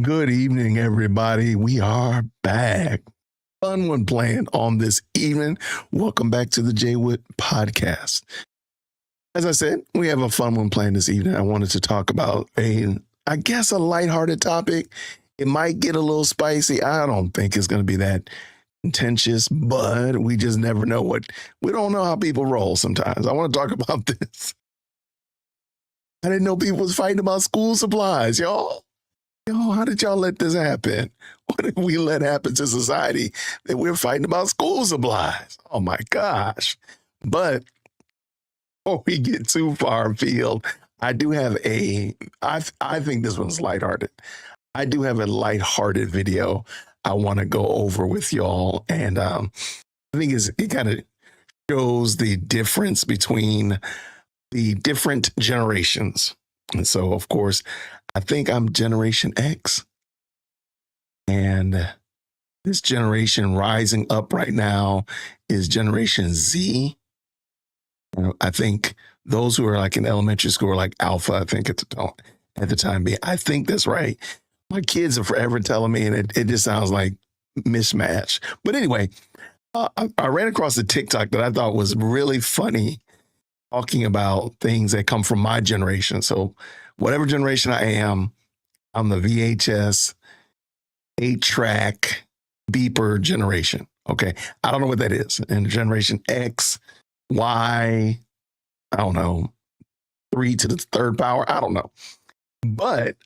Good evening, everybody. We are back. Fun one playing on this evening. Welcome back to the Jay Wood podcast. As I said, we have a fun one playing this evening. I wanted to talk about I guess, a lighthearted topic. It might get a little spicy. I don't think it's going to be that contentious, but we just never know we don't know how people roll sometimes. I want to talk about this. I didn't know people was fighting about school supplies, y'all. Yo, how did y'all let this happen? What did we let happen to society that we're fighting about school supplies? Oh my gosh. But before we get too far afield, I do have I think this one's lighthearted. I do have a lighthearted video I want to go over with y'all. And I think it kind of shows the difference between the different generations. And so, of course, I think I'm Generation X. And this generation rising up right now is Generation Z. I think those who are like in elementary school are like Alpha, I think at the time being. I think that's right. My kids are forever telling me, and it just sounds like mismatch. But anyway, I ran across a TikTok that I thought was really funny, talking about things that come from my generation. So whatever generation I am, I'm the VHS 8-track beeper generation. Okay. I don't know what that is. And Generation X, Y, I don't know, 3 to the third power. I don't know. But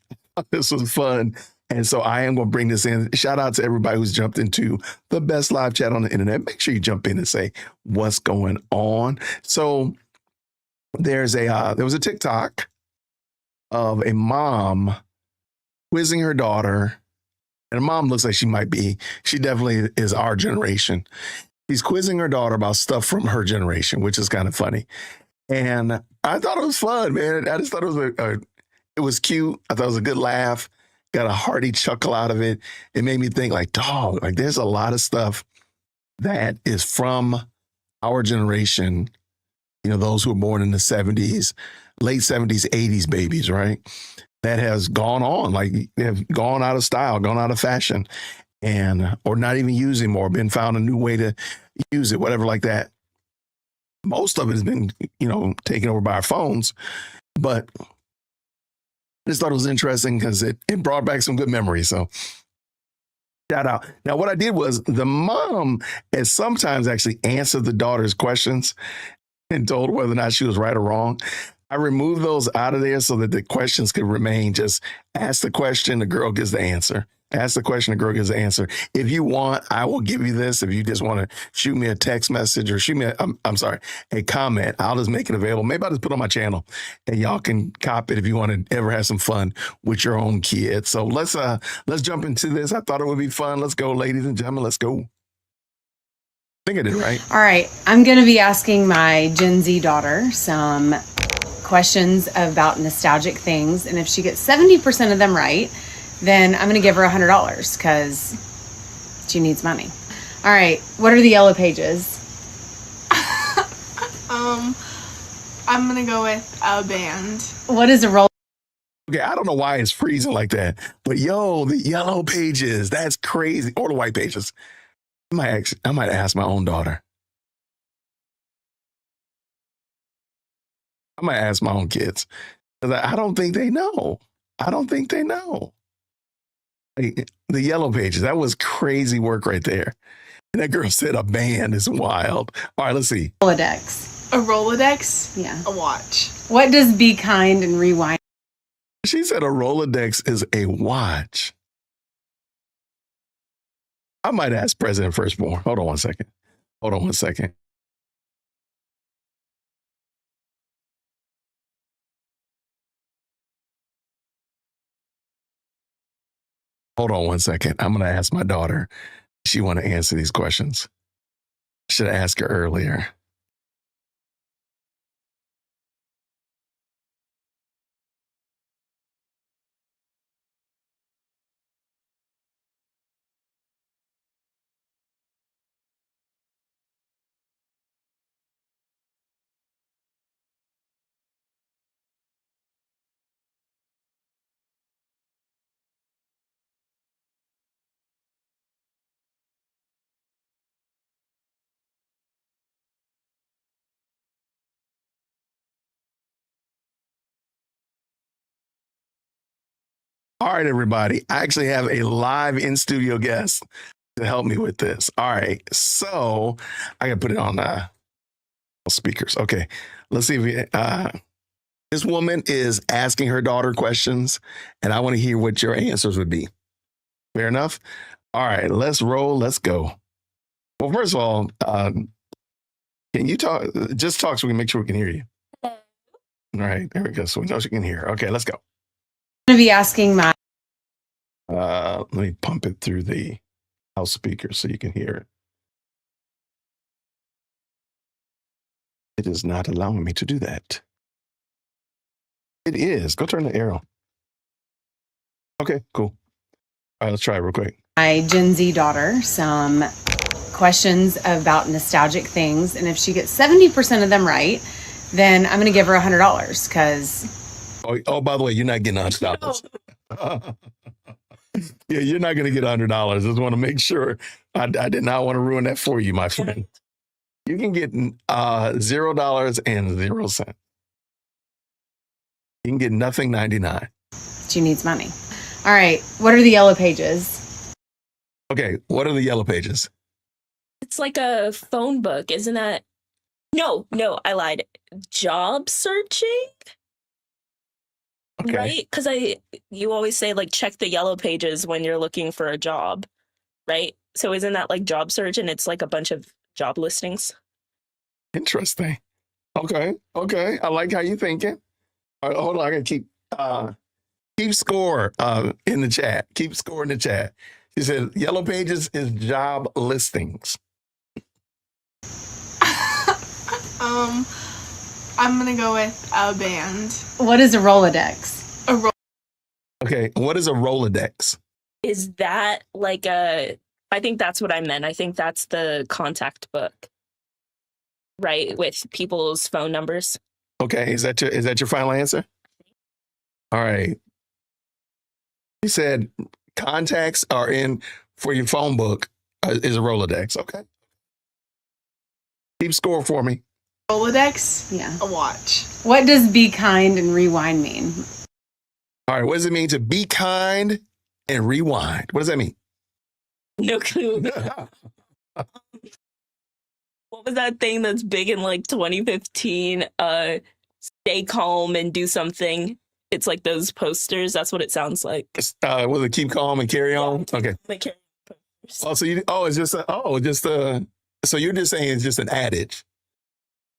this was fun. And so I am going to bring this in. Shout out to everybody who's jumped into the best live chat on the internet. Make sure you jump in and say what's going on. So there was a TikTok of a mom quizzing her daughter. And her mom looks like she definitely is our generation. She's quizzing her daughter about stuff from her generation, which is kind of funny. And I thought it was fun, man. I just thought it was cute. I thought it was a good laugh. Got a hearty chuckle out of it. It made me think like, dog, like there's a lot of stuff that is from our generation, those who were born in the 70s, late 70s, 80s babies, right? That has gone on, like they have gone out of style, gone out of fashion, or not even used anymore, been found a new way to use it, whatever like that. Most of it has been, taken over by our phones. But I just thought it was interesting because it brought back some good memories. So shout out. Now, what I did was the mom has sometimes actually answered the daughter's questions and told whether or not she was right or wrong. I removed those out of there so that the questions could remain. Just ask the question, the girl gives the answer. Ask the question, the girl gives the answer. If you want, I will give you this. If you just want to shoot me a text message or shoot me a comment, I'll just make it available. Maybe I'll just put it on my channel and y'all can cop it if you want to ever have some fun with your own kids. So let's jump into this. I thought it would be fun. Let's go, ladies and gentlemen. Let's go. I think I did right. All right. I'm going to be asking my Gen Z daughter some questions about nostalgic things. And if she gets 70% of them right, then I'm going to give her $100 because she needs money. All right. What are the yellow pages? I'm going to go with a band. What is a roll? Okay, I don't know why it's freezing like that, but yo, the yellow pages, that's crazy. Or the white pages. I might ask my own daughter. I might ask my own kids. I don't think they know. I don't think they know. Like, the yellow pages, that was crazy work right there. And that girl said a band is wild. All right, let's see. Rolodex. A Rolodex? Yeah. A watch. What does Be Kind and Rewind? She said a Rolodex is a watch. I might ask President Firstborn. Hold on one second. Hold on one second. Hold on one second. I'm going to ask my daughter. She want to answer these questions. Should I ask her earlier? All right, everybody. I actually have a live in studio guest to help me with this. All right. So I got to put it on speakers. Okay. Let's see if we, this woman is asking her daughter questions, and I want to hear what your answers would be. Fair enough? All right. Let's roll. Let's go. Well, first of all, can you talk? Just talk so we can make sure we can hear you. All right. There we go. So we know she can hear. Okay. Let's go. I'm going to be asking my. Let me pump it through the house speaker so you can hear it. It is not allowing me to do that. It is. Go turn the arrow. Okay, cool. All right, let's try it real quick. My Gen Z daughter some questions about nostalgic things, and if she gets 70% of them right, then I'm going to give her $100 because. Oh, by the way, you're not getting $100. Yeah, you're not going to get $100. Just want to make sure. I did not want to ruin that for you, my friend. You can get $0 and 0 cents. You can get nothing 99. She needs money. All right. What are the yellow pages? Okay. What are the yellow pages? It's like a phone book, isn't that? No, I lied. Job searching? Okay. Right? Because you always say like check the yellow pages when you're looking for a job, right? So isn't that like job search and it's like a bunch of job listings? Interesting. Okay. I like how you're thinking. All right, hold on. I gotta keep score in the chat. Keep score in the chat. She said yellow pages is job listings. I'm gonna go with a band. What is a Rolodex? Okay, what is a Rolodex? Is that like I think that's what I meant. I think that's the contact book, right? With people's phone numbers. Okay, is that your final answer? All right. You said contacts are in for your phone book is a Rolodex. Okay. Keep score for me. Rolodex? Yeah. A watch. What does be kind and rewind mean? All right. What does it mean to be kind and rewind? What does that mean? No clue. What was that thing that's big in like 2015? Stay calm and do something. It's like those posters. That's what it sounds like. Will it keep calm and carry on? Okay. Oh, so it's just so you're just saying it's just an adage.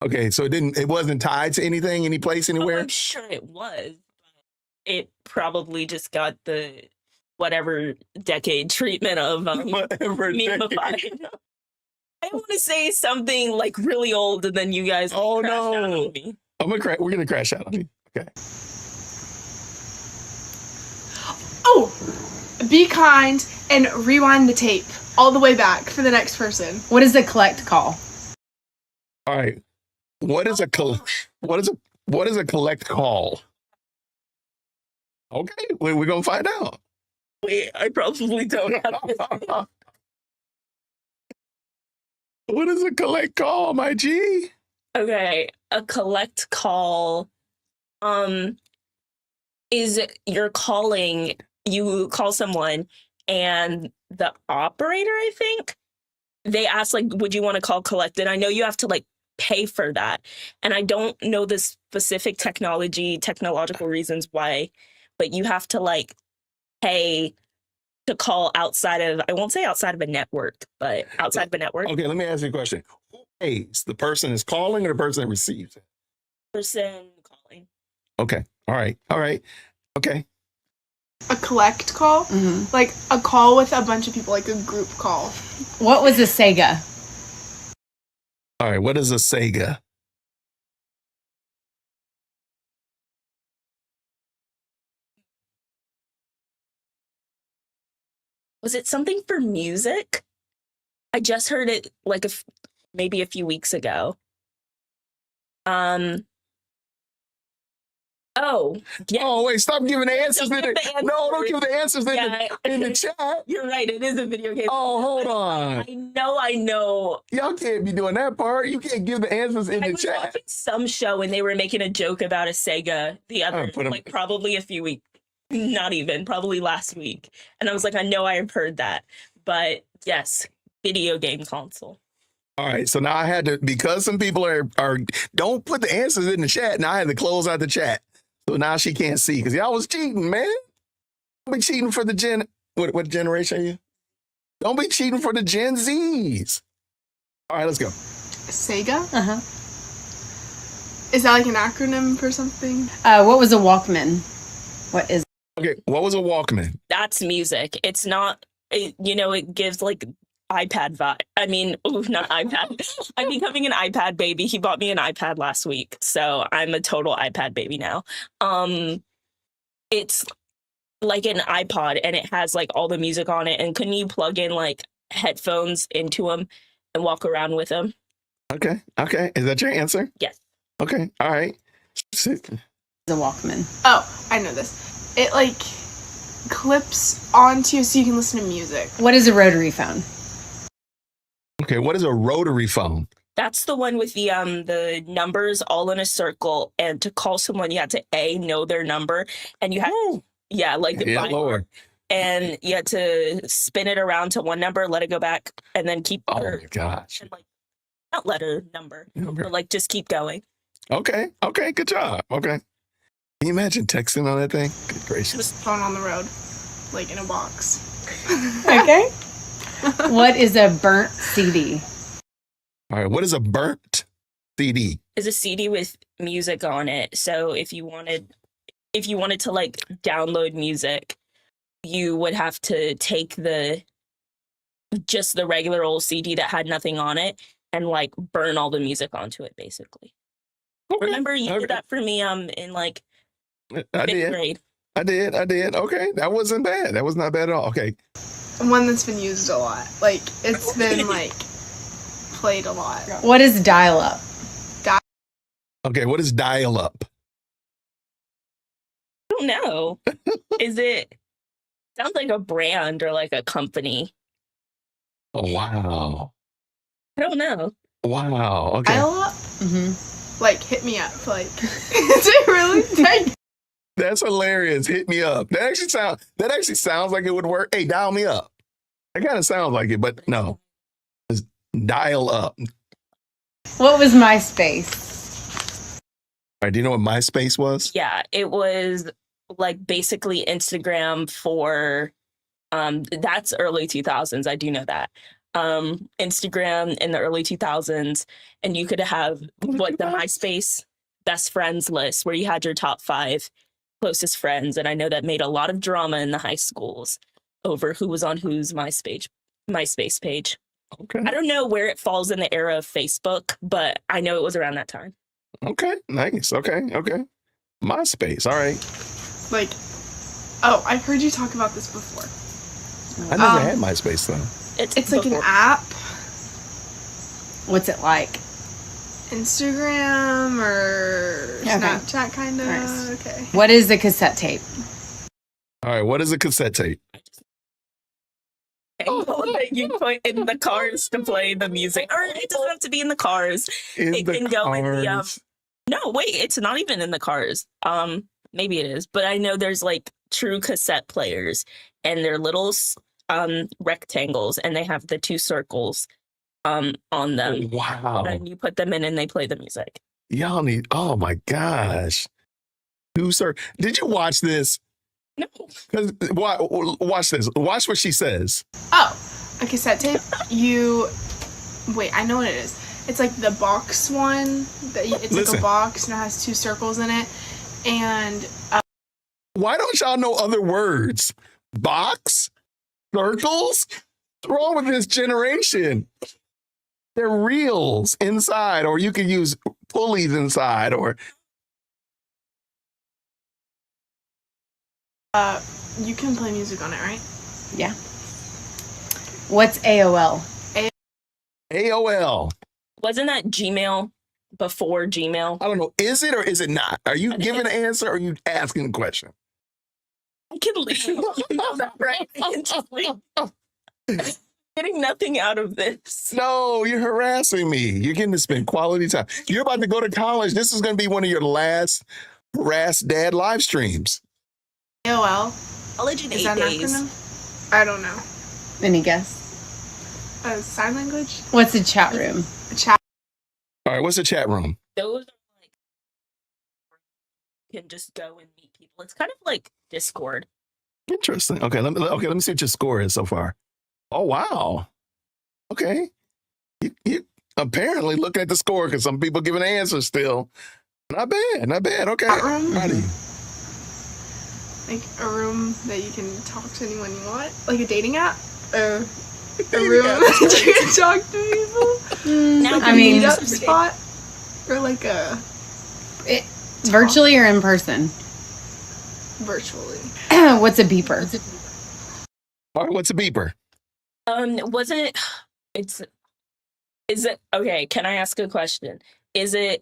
Okay, so it wasn't tied to anything, any place, anywhere? I'm sure it was. It probably just got the whatever decade treatment of memified. I want to say something like really old, and then you guys crash out on me. We're gonna crash out on you. Okay. Oh, be kind and rewind the tape all the way back for the next person. What is a collect call? All right. What is a collect call? Okay, we're gonna find out. Wait, I probably don't have this. What is a collect call, my G? Okay, a collect call is you call someone and the operator, I think, they ask like, would you want to call collected? I know you have to like pay for that. And I don't know the specific technological reasons why, but you have to like pay to call outside of, I won't say outside of a network, but outside of a network. Okay, let me ask you a question. Who pays? The person is calling or the person that receives it? Person calling. Okay. All right. Okay. A collect call? Mm-hmm. Like a call with a bunch of people, like a group call. What was a Sega? All right. What is a Sega? Was it something for music? I just heard it like maybe a few weeks ago. Oh, yeah. Oh, wait, stop giving the answers. No, don't give the answers in the chat. You're right. It is a video game. Oh, hold on. I know. Y'all can't be doing that part. You can't give the answers in the chat. I was watching some show and they were making a joke about a Sega the other, probably a few weeks. Not even, probably last week. And I was like, I know I've heard that. But yes, video game console. All right, so now I had to, because some people are don't put the answers in the chat. Now I had to close out the chat, so now she can't see because y'all was cheating, man. Don't be cheating for the Gen. What generation are you? Don't be cheating for the Gen Zs. All right, let's go. Sega? Uh-huh. Is that like an acronym for something? What was a Walkman? What is Okay, what was a Walkman? That's music. It's not, it gives like iPad vibe. I mean, not iPad. I'm becoming an iPad baby. He bought me an iPad last week, so I'm a total iPad baby now. It's like an iPod, and it has like all the music on it. And couldn't you plug in like headphones into them and walk around with them? Okay, is that your answer? Yes. Okay, all right. a Walkman? Oh, I know this. It like clips onto you so you can listen to music. What is a rotary phone? Okay, what is a rotary phone? That's the one with the numbers all in a circle, and to call someone you had to know their number, and you had like Yeah, Lord. and you had to spin it around to one number, let it go back, and then keep Oh my gosh. and, like, not letter number, but like just keep going. Okay, good job. Okay. Can you imagine texting on that thing? Good gracious. Just phone on the road, like in a box. Okay. What is a burnt CD? All right, what is a burnt CD? Is a CD with music on it. So if you wanted to like download music, you would have to take just the regular old CD that had nothing on it and like burn all the music onto it, basically. Okay. Remember you did that for me in like I fifth grade. I did. Okay, that wasn't bad. That was not bad at all. Okay. One that's been used a lot. Like it's been like played a lot. What is dial-up? Okay, what is dial-up? I don't know. Sounds like a brand or like a company. Oh, wow. I don't know. Wow. Okay. Dial up? Mm-hmm. Like hit me up. Like is it really? Dang. That's hilarious. Hit me up. That actually sounds like it would work. Hey, dial me up. That kind of sounds like it, but no. It's dial up. What was MySpace? All right, do you know what MySpace was? Yeah, it was like basically Instagram for that's early 2000s. I do know that. Instagram in the early 2000s, and you could have what the MySpace best friends list where you had your top 5 closest friends, and I know that made a lot of drama in the high schools over who was on whose MySpace page. Okay. I don't know where it falls in the era of Facebook, but I know it was around that time. Okay. Nice. Okay. MySpace. All right. Like, oh, I've heard you talk about this before. I never had MySpace though. It's like an app. What's it like? Instagram or Snapchat kind of. Nice. Okay. What is a cassette tape? All right. What is a cassette tape? You put in the cars to play the music, or it doesn't have to be in the cars. It can go in the no, wait, it's not even in the cars. Maybe it is, but I know there's like true cassette players, and they're little rectangles, and they have the 2 circles on them. Wow. And you put them in, and they play the music. Y'all need. Oh my gosh. Did you watch this? No. Because watch this. Watch what she says. Oh, a cassette tape. Wait, I know what it is. It's like the box one. It's like a box and it has 2 circles in it. And why don't y'all know other words? Box? Circles? What's wrong with this generation? They're reels inside, or you could use pulleys inside, or you can play music on it, right? Yeah. What's AOL? AOL. Wasn't that Gmail before Gmail? I don't know. Is it or is it not? Are you giving an answer or are you asking a question? I can leave. You know that, right? Getting nothing out of this. No, you're harassing me. You're getting to spend quality time. You're about to go to college. This is going to be one of your last harass dad live streams. AOL. College in Is 8 that an days. acronym? I don't know. Any guess? Sign language? What's a chat room? Chat. All right, what's the chat room? Those are like you can just go and meet people. It's kind of like Discord. Interesting. Okay, let me see what your score is so far. Oh wow. Okay. You apparently looking at the score because some people giving answers still. Not bad. Not bad. Okay. Chat room? Proud of you. Like a room that you can talk to anyone you want? Like a dating app? A Dating room app. that you can talk to people? Now Like I a mean- meetup spot? Or like a Virtually or in person? virtually? What's a beeper? All right, what's a beeper? Wasn't it's is it okay, can I ask a question? Is it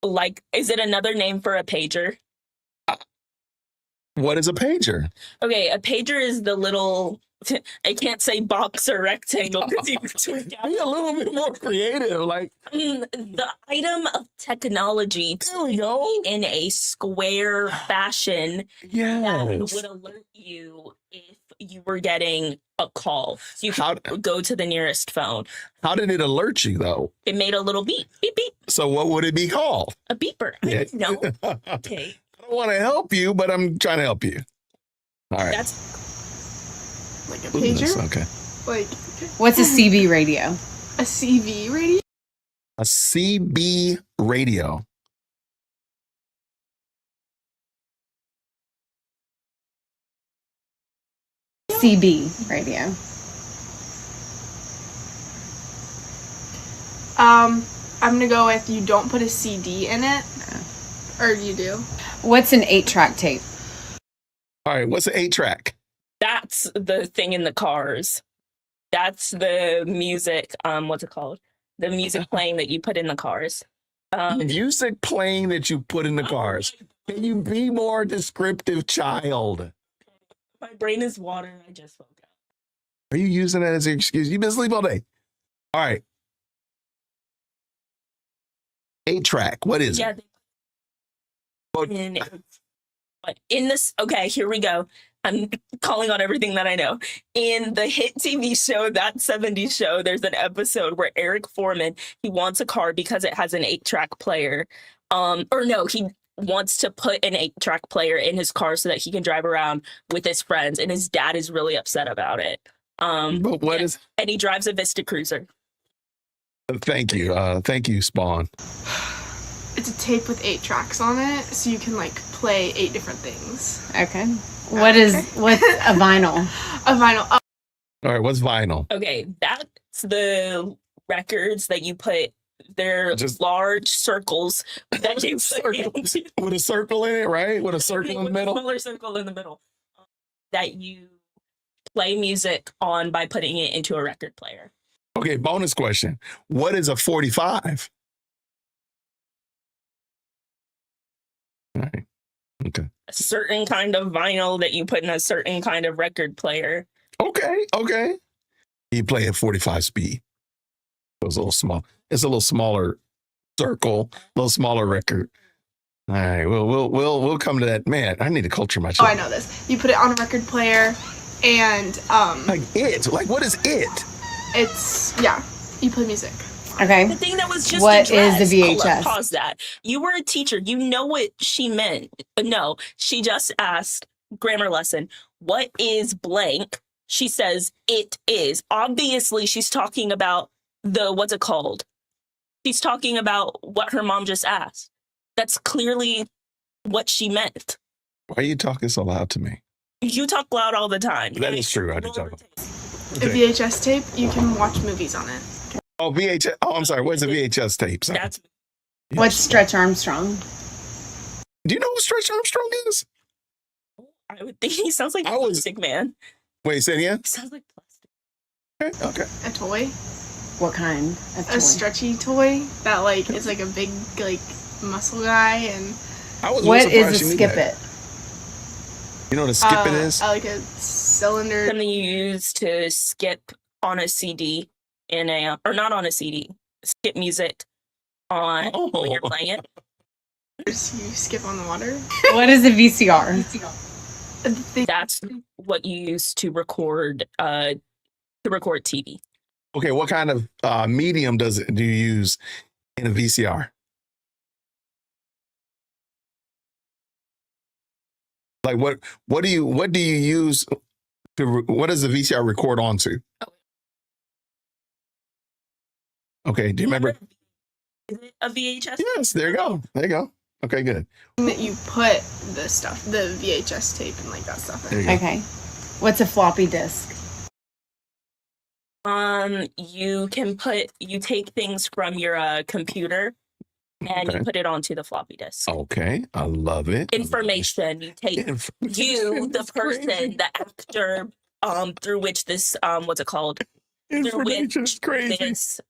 another name for a pager? What is a pager? Okay, a pager is the little I can't say box or rectangle because you tweak out. Be a little bit more creative. Like, The item of technology there we go. in a square fashion that Yes. would alert you if you were getting a call. So you How could go to the nearest phone. how did it alert you though? It made a little beep, beep, beep, So what would it be called? a beeper. I Yeah. didn't know. I Okay, don't want to help you, but I'm trying to help you. All right. that's Like a Goodness, pager? okay. Like What's a CB radio? a CV radio? A CB radio. CB radio. I'm gonna go with you don't put a CD in it. Or you do. What's an 8-track tape? All right. What's an 8-track? that's the thing in the cars. That's the music. What's it called? The music playing that you put in the cars. Music playing that you put in the cars. Can you be more descriptive, child? My brain is water. I just woke up. Are you using that as an excuse? You've been asleep all day. All right. 8-track. What is Yeah. it? But- But in this, okay, here we go. I'm calling on everything that I know. In the hit TV show, That 70s Show, there's an episode where Eric Foreman, he wants a car because it has an 8-track player. Or no, he wants to put an 8-track player in his car so that he can drive around with his friends, and his dad is really upset about it. But what yeah. is? And he drives a Vista Cruiser. Thank you. Thank you, Spawn. It's a tape with 8 tracks on it, so you can like play 8 different things. Okay. What's a vinyl? A vinyl. Oh, All right. What's vinyl? Okay, that's the records that you put. They're Just- large circles that you put into With a circle in it, right? With a circle in the with a middle. smaller circle in the middle that you play music on by putting it into a record player. Okay. Bonus question. What is a 45? All right. Okay. A certain kind of vinyl that you put in a certain kind of record player. Okay. Okay. You play at 45 speed. So it's a little small. It's a little smaller circle, a little smaller record. All right. We'll come to that. Man, I need to culture my I children. know this. You put it on a record player, and Like it. Like what is it? it's you play music. Okay. The thing that was just What is addressed. the Hold up, VHS? pause that. You were a teacher. You know what she meant. No, she just asked grammar lesson. What is blank? She says it is. Obviously, she's talking about what's it called? She's talking about what her mom just asked. That's clearly what she meant. Why are you talking so loud to me? You talk loud all the time. That is true. I do talk. A VHS tape, you can watch movies on it. Oh, VHS. Oh, I'm sorry. What's a VHS tape? Sorry. That's What's Stretch Armstrong? Do you know who Stretch Armstrong is? I would think he sounds like I was- Plastic Man. Wait, say it again. He sounds like plastic. Okay. A toy, What kind of toy? a stretchy toy that like is like a big like muscle guy, and I was What surprised is you a knew skip that. it? You know what a skip it is? like a cylinder. Something you use to skip on a CD or not on a CD. Skip music on when you're Oh. playing it. You skip on the water. What is a VCR? That's what you use to record TV. Okay, what kind of medium do you use in a VCR? Like what do you use to what does the VCR record onto? Okay, do you remember? Is it a VHS? Yes, there you go. There you go. Okay, good. That you put the stuff, the VHS tape and like that stuff in. Okay. What's a floppy disk? You take things from your computer and you put it onto the floppy disk. Okay, I love it. Information. You take you, the person, the actor, through which this what's it called? Through which this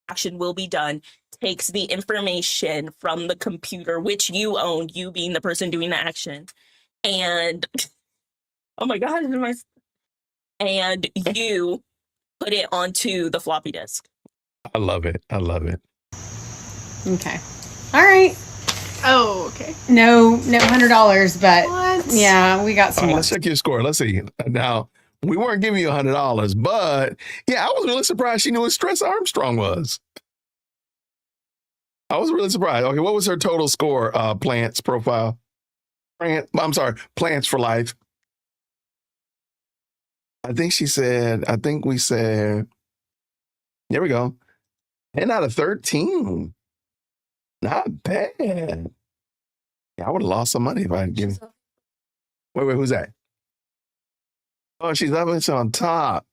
action will be done, takes the information from the computer, which you own, you being the person doing the action, and oh my god, and you put it onto the floppy disk. I love it. I love it. Okay. All right. Oh, okay. No $100, but What? yeah, we got some. All right, let's check your score. Let's see. Now, we weren't giving you $100, but yeah, I was really surprised she knew what Stress Armstrong was. I was really surprised. Okay, what was her total score? Plants profile. Plants for Life. I think we said, there we go. 10 out of 13. Not bad. Yeah, I would have lost some money if I had given. Wait, who's that? Oh, she's up on top.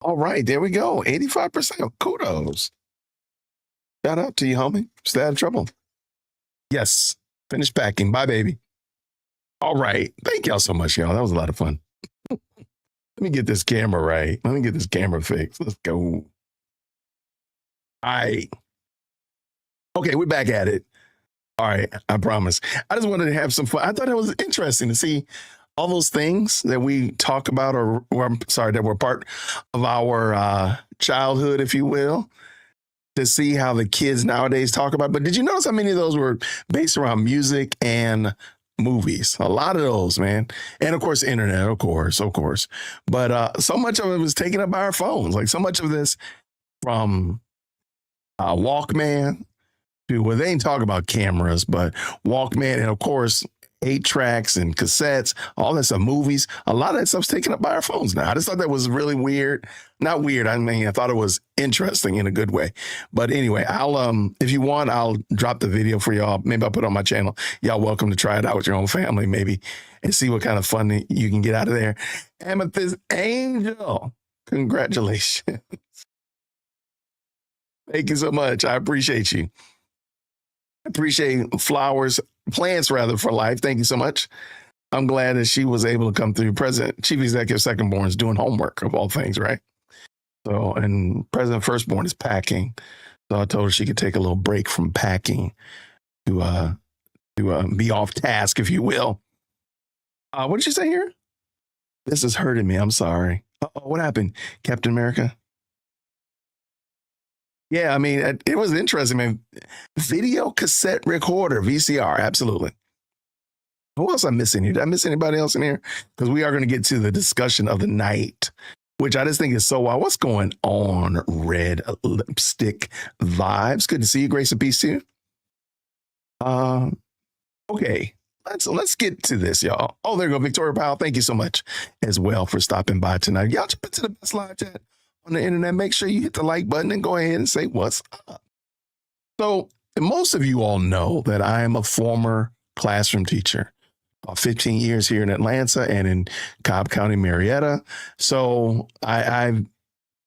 All right, there we go. 85%. Kudos. Shout out to you, homie. Stay out of trouble. Yes. Finish packing. Bye, baby. All right. Thank y'all so much, y'all. That was a lot of fun. Let me get this camera right. Let me get this camera fixed. Let's go. All right. Okay, we're back at it. All right, I promise. I just wanted to have some fun. I thought it was interesting to see all those things that we talk about, that were part of our childhood, if you will, to see how the kids nowadays talk about it. But did you notice how many of those were based around music and movies? A lot of those, man. And of course, internet, of course. But so much of it was taken up by our phones. Like so much of this from Walkman to, well, they ain't talk about cameras, but Walkman, and of course, 8-tracks and cassettes, all that stuff, movies, a lot of that stuff's taken up by our phones now. I just thought that was really weird. Not weird. I mean, I thought it was interesting in a good way. But anyway, I'll, if you want, I'll drop the video for y'all. Maybe I'll put it on my channel. Y'all welcome to try it out with your own family, maybe, and see what kind of fun you can get out of there. Amethyst Angel, congratulations. Thank you so much. I appreciate you. Appreciate plants for life. Thank you so much. I'm glad that she was able to come through. Chief Executive Secondborn is doing homework of all things, right? So, and President Firstborn is packing. So I told her she could take a little break from packing to be off task, if you will. What did you say here? This is hurting me. I'm sorry. What happened, Captain America? Yeah, I mean, it was interesting, man. Video cassette recorder, VCR, absolutely. Who else I'm missing here? Did I miss anybody else in here? Because we are going to get to the discussion of the night, which I just think is so wild. What's going on, Red Lipstick Vibes? Good to see you. Grace and peace to you. Okay, let's get to this, y'all. Oh, there you go, Victoria Powell. Thank you so much as well for stopping by tonight. Y'all jump into the best live chat on the internet. Make sure you hit the like button and go ahead and say what's up. So most of you all know that I am a former classroom teacher, about 15 years here in Atlanta and in Cobb County, Marietta. So I've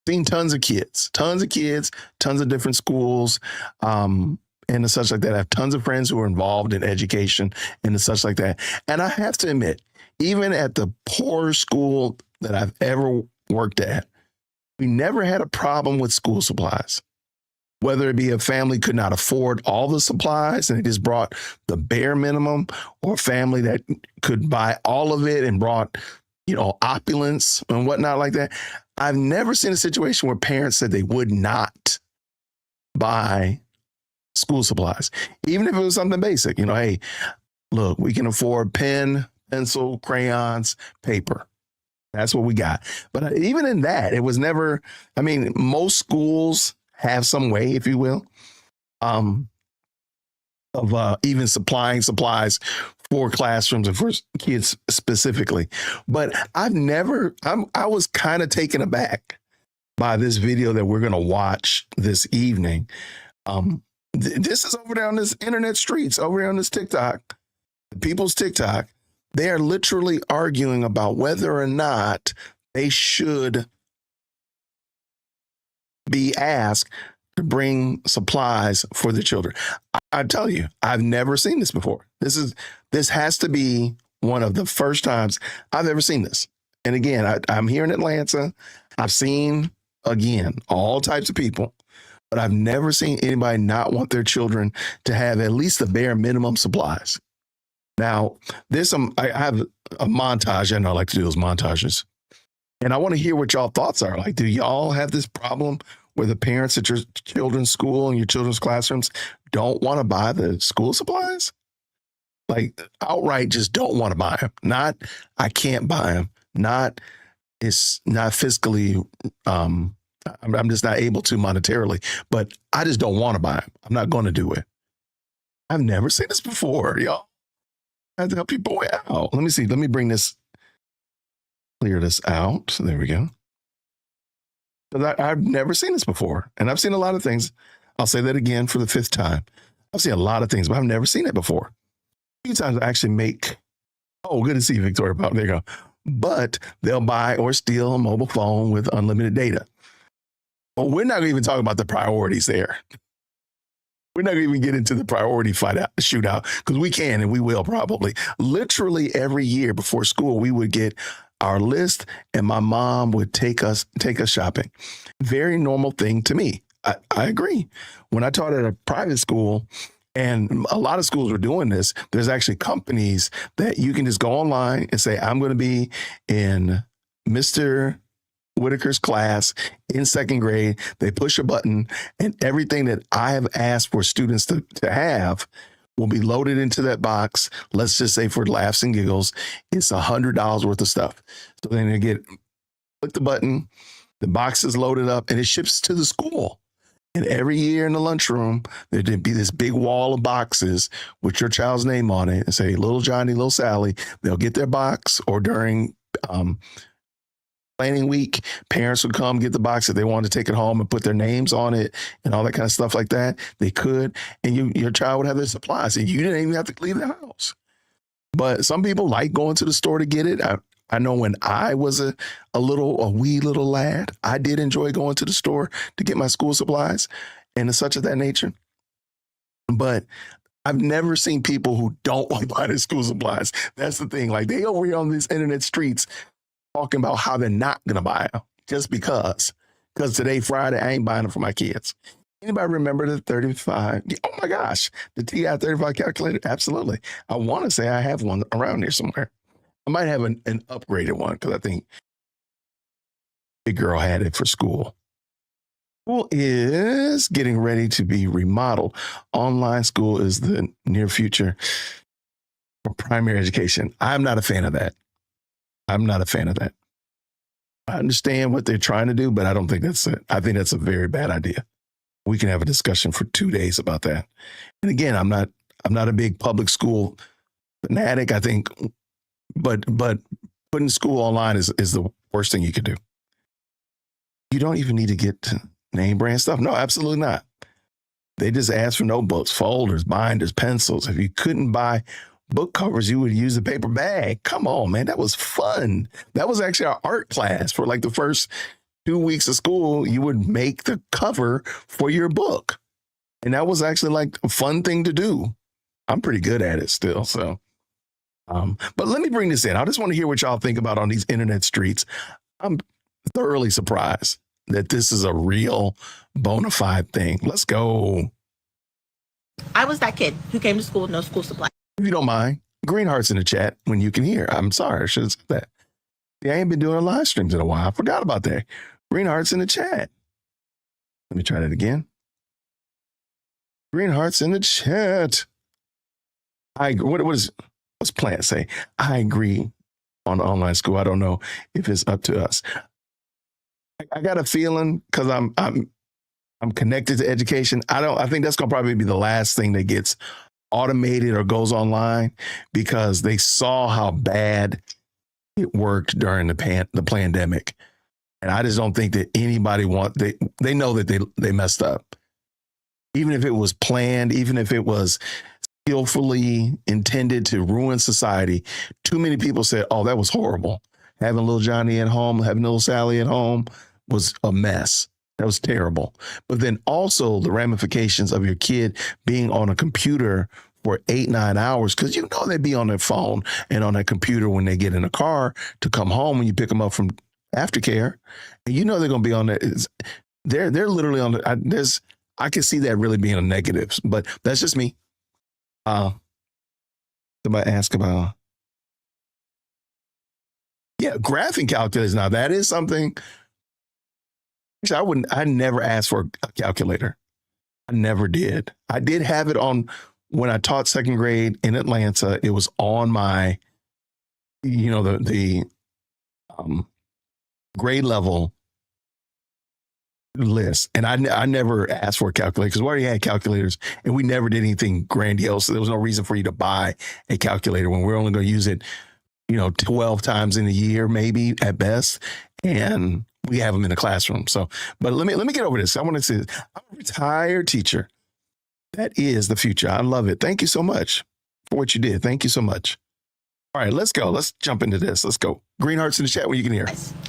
seen tons of kids, tons of different schools, and such like that. I have tons of friends who are involved in education and such like that. And I have to admit, even at the poor school that I've ever worked at, we never had a problem with school supplies. Whether it be a family could not afford all the supplies and it just brought the bare minimum, or a family that could buy all of it and brought, opulence and whatnot like that. I've never seen a situation where parents said they would not buy school supplies, even if it was something basic. Hey, look, we can afford pen, pencil, crayons, paper. That's what we got. But even in that, it was never, most schools have some way, if you will, of even supplying supplies for classrooms and for kids specifically. But I was kind of taken aback by this video that we're going to watch this evening. This is over there on this internet streets, over there on this TikTok, people's TikTok. They are literally arguing about whether or not they should be asked to bring supplies for the children. I tell you, I've never seen this before. This has to be one of the first times I've ever seen this. And again, I'm here in Atlanta. I've seen, again, all types of people, but I've never seen anybody not want their children to have at least the bare minimum supplies. Now, I have a montage. I know I like to do those montages. And I want to hear what y'all thoughts are. Like, do y'all have this problem where the parents at your children's school and your children's classrooms don't want to buy the school supplies? Like, outright just don't want to buy them. Not, I can't buy them. Not, it's not fiscally, I'm just not able to monetarily, but I just don't want to buy them. I'm not going to do it. I've never seen this before, y'all. I have to help you boy out. Let me see. Let me clear this out. There we go. I've never seen this before. And I've seen a lot of things. I'll say that again for the 5th time. I've seen a lot of things, but I've never seen it before. A few times I actually good to see you, Victoria. There you go. But they'll buy or steal a mobile phone with unlimited data. But we're not even talking about the priorities there. We're not going to even get into the priority shootout, because we can and we will probably. Literally every year before school, we would get our list and my mom would take us shopping. Very normal thing to me. I agree. When I taught at a private school, and a lot of schools were doing this, there's actually companies that you can just go online and say, I'm going to be in Mr. Whitaker's class in 2nd grade. They push a button and everything that I have asked for students to have will be loaded into that box. Let's just say, for laughs and giggles, it's $100 worth of stuff. So then they click the button, the box is loaded up, and it ships to the school. And every year in the lunchroom, there'd be this big wall of boxes with your child's name on it and say, little Johnny, little Sally. They'll get their box, or during planning week, parents would come get the box if they wanted to take it home and put their names on it and all that kind of stuff like that. They could, and your child would have their supplies, and you didn't even have to leave the house. But some people like going to the store to get it. I know when I was a wee little lad, I did enjoy going to the store to get my school supplies and such of that nature. But I've never seen people who don't want to buy their school supplies. That's the thing. Like, they over here on these internet streets talking about how they're not going to buy them just because today, Friday, I ain't buying them for my kids. Anybody remember the 35? Oh my gosh, the TI 35 calculator? Absolutely. I want to say I have one around here somewhere. I might have an upgraded one, because I think big girl had it for school. School is getting ready to be remodeled. Online school is the near future for primary education. I'm not a fan of that. I understand what they're trying to do, but I don't think that's it. I think that's a very bad idea. We can have a discussion for 2 days about that. And again, I'm not a big public school fanatic. I think, but putting school online is the worst thing you could do. You don't even need to get name brand stuff. No, absolutely not. They just ask for notebooks, folders, binders, pencils. If you couldn't buy book covers, you would use a paper bag. Come on, man. That was fun. That was actually our art class. For like the first 2 weeks of school, you would make the cover for your book. And that was actually like a fun thing to do. I'm pretty good at it still. So, but let me bring this in. I just want to hear what y'all think about on these internet streets. I'm thoroughly surprised that this is a real bona fide thing. Let's go. I was that kid who came to school with no school supply. If you don't mind, green hearts in the chat when you can hear. I'm sorry, I should have said that. Yeah, I ain't been doing live streams in a while. I forgot about that. Green hearts in the chat. Let me try that again. Green hearts in the chat. I agree. What's Plant say? I agree on online school. I don't know if it's up to us. I got a feeling because I'm connected to education. I think that's gonna probably be the last thing that gets automated or goes online because they saw how bad it worked during the pandemic. And I just don't think that anybody they know that they messed up. Even if it was planned, even if it was skillfully intended to ruin society, too many people said, oh, that was horrible. Having little Johnny at home, having little Sally at home was a mess. That was terrible. But then also the ramifications of your kid being on a computer for 8-9 hours, because you know they'd be on their phone and on their computer when they get in a car to come home when you pick them up from aftercare. And you know they're going to be on there. They're literally on the, I can see that really being a negative, but that's just me. Somebody ask about, graphing calculators. Now that is something. Actually, I never asked for a calculator. I never did. I did have it on when I taught second grade in Atlanta. It was on my, the grade level list. And I never asked for a calculator because we already had calculators and we never did anything grandiose. So there was no reason for you to buy a calculator when we're only going to use it, 12 times in a year, maybe at best. And we have them in the classroom. So, but let me get over this. I want to say I'm a retired teacher. That is the future. I love it. Thank you so much for what you did. Thank you so much. All right, let's go. Let's jump into this. Let's go. Green hearts in the chat when you can hear.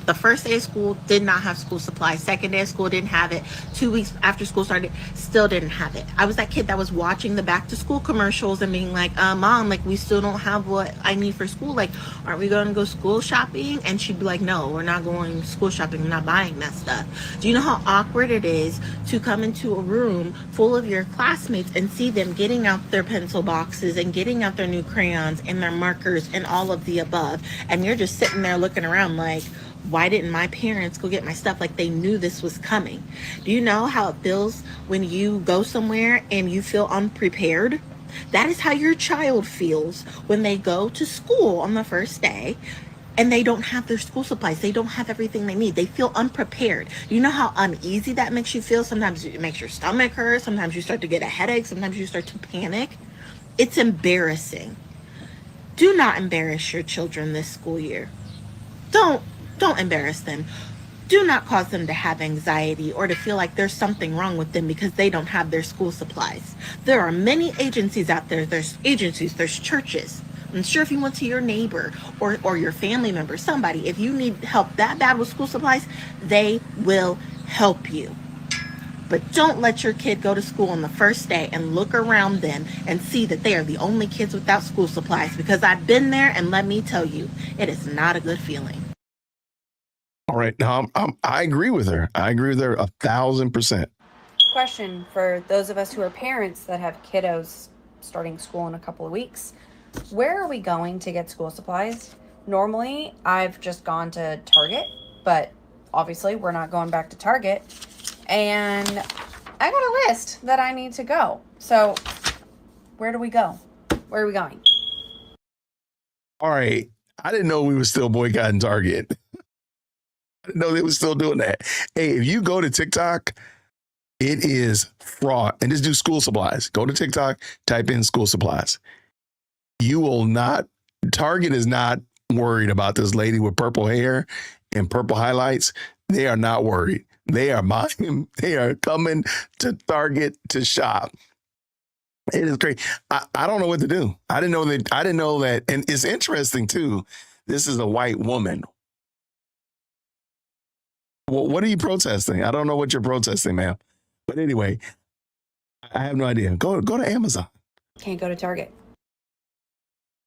The first day of school did not have school supplies. Second day of school didn't have it. 2 weeks after school started, still didn't have it. I was that kid that was watching the back to school commercials and being like, Mom, like we still don't have what I need for school. Like, aren't we going to go school shopping? And she'd be like, no, we're not going school shopping. We're not buying that stuff. Do you know how awkward it is to come into a room full of your classmates and see them getting out their pencil boxes and getting out their new crayons and their markers and all of the above, and you're just sitting there looking around like, why didn't my parents go get my stuff? Like they knew this was coming. Do you know how it feels when you go somewhere and you feel unprepared? That is how your child feels when they go to school on the first day and they don't have their school supplies. They don't have everything they need. They feel unprepared. You know how uneasy that makes you feel? Sometimes it makes your stomach hurt. Sometimes you start to get a headache. Sometimes you start to panic. It's embarrassing. Do not embarrass your children this school year. Don't embarrass them. Do not cause them to have anxiety or to feel like there's something wrong with them because they don't have their school supplies. There are many agencies out there. There's agencies, there's churches. I'm sure if you went to your neighbor or your family member, somebody, if you need help that bad with school supplies, they will help you. But don't let your kid go to school on the first day and look around them and see that they are the only kids without school supplies, because I've been there and let me tell you, it is not a good feeling. All right. Now, I agree with her. I agree with her 1,000%. Question for those of us who are parents that have kiddos starting school in a couple of weeks. Where are we going to get school supplies? Normally, I've just gone to Target, but obviously we're not going back to Target. And I got a list that I need to go. So where do we go? Where are we going? All right. I didn't know we were still boycotting Target. I didn't know they were still doing that. Hey, if you go to TikTok, it is fraud. And just do school supplies. Go to TikTok, type in school supplies. You will not, Target is not worried about this lady with purple hair and purple highlights. They are not worried. They are coming to Target to shop. It is great. I don't know what to do. I didn't know that. And it's interesting too. This is a white woman. Well, what are you protesting? I don't know what you're protesting, ma'am. But anyway, I have no idea. Go to Amazon. Can't go to Target.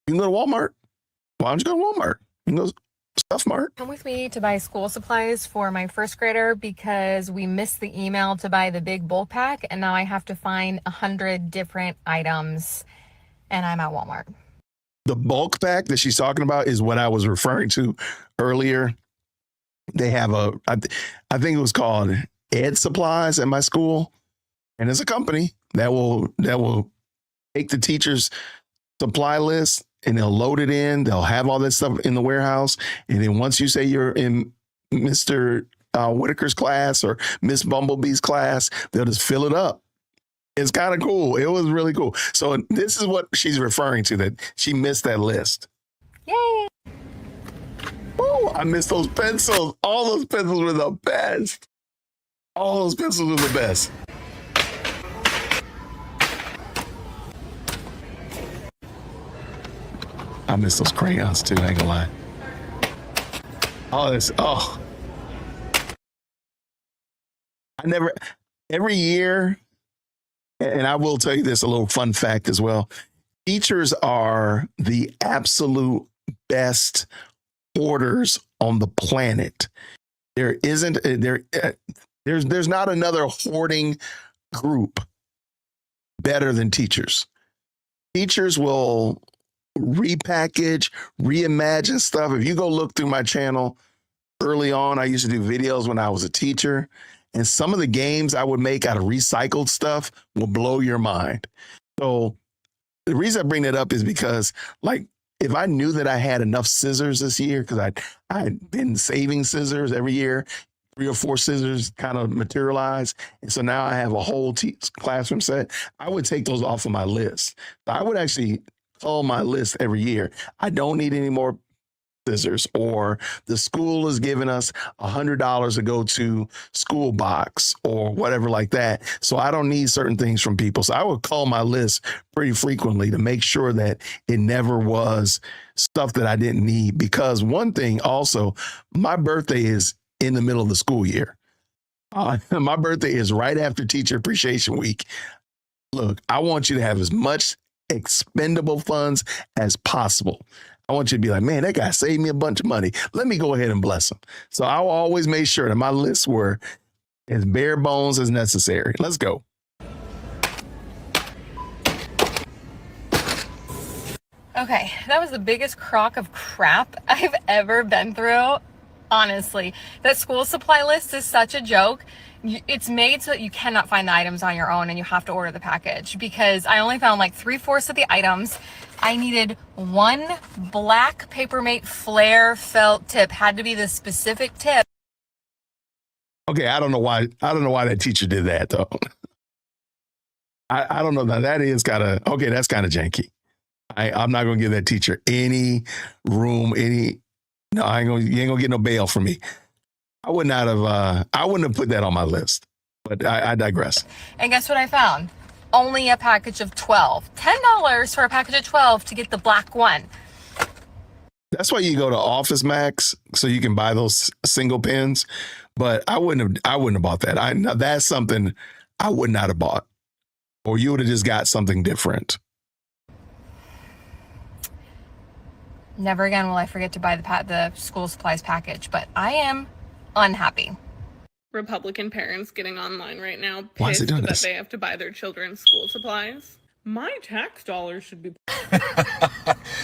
You can go to Walmart. Why don't you go to Walmart? You can go to Stuff Mart. Come with me to buy school supplies for my first grader because we missed the email to buy the big bulk pack, and now I have to find 100 different items, and I'm at Walmart. The bulk pack that she's talking about is what I was referring to earlier. They have I think it was called Ed Supplies at my school. And it's a company that will take the teacher's supply list and they'll load it in. They'll have all that stuff in the warehouse. And then once you say you're in Mr. Whitaker's class or Miss Bumblebee's class, they'll just fill it up. It's kind of cool. It was really cool. So this is what she's referring to, that she missed that list. Yay! Oh, I missed those pencils. All those pencils were the best. All those pencils were the best. I miss those crayons too, I ain't gonna lie. Every year, and I will tell you this, a little fun fact as well. Teachers are the absolute best hoarders on the planet. There's not another hoarding group better than teachers. Teachers will repackage, reimagine stuff. If you go look through my channel early on, I used to do videos when I was a teacher, and some of the games I would make out of recycled stuff will blow your mind. So the reason I bring that up is because, like, if I knew that I had enough scissors this year, because I'd been saving scissors every year, 3 or 4 scissors kind of materialize. And so now I have a whole classroom set. I would take those off of my list. I would actually call my list every year. I don't need any more scissors, or the school is giving us $100 to go to school box or whatever like that. So I don't need certain things from people. So I would call my list pretty frequently to make sure that it never was stuff that I didn't need. Because one thing also, my birthday is in the middle of the school year. My birthday is right after Teacher Appreciation Week. Look, I want you to have as much expendable funds as possible. I want you to be like, man, that guy saved me a bunch of money. Let me go ahead and bless him. So I will always make sure that my lists were as bare bones as necessary. Let's go. Okay, that was the biggest crock of crap I've ever been through. Honestly, that school supply list is such a joke. It's made so that you cannot find the items on your own and you have to order the package, because I only found like 3/4 of the items. I needed one black Papermate flare felt tip. Had to be the specific tip. Okay, I don't know why that teacher did that though. I don't know. That is kind of okay. That's kind of janky. I'm not gonna give that teacher any room. No, you ain't gonna get no bail from me. I wouldn't have put that on my list, but I digress. And guess what I found? Only a package of 12. $10 for a package of 12 to get the black one. That's why you go to Office Max so you can buy those single pens. But I wouldn't have bought that. That's something I would not have bought. Or you would have just got something different. Never again will I forget to buy the school supplies package, but I am unhappy. Republican parents getting online right now Why is it pissed doing that this? they have to buy their children's school supplies. My tax dollars should be...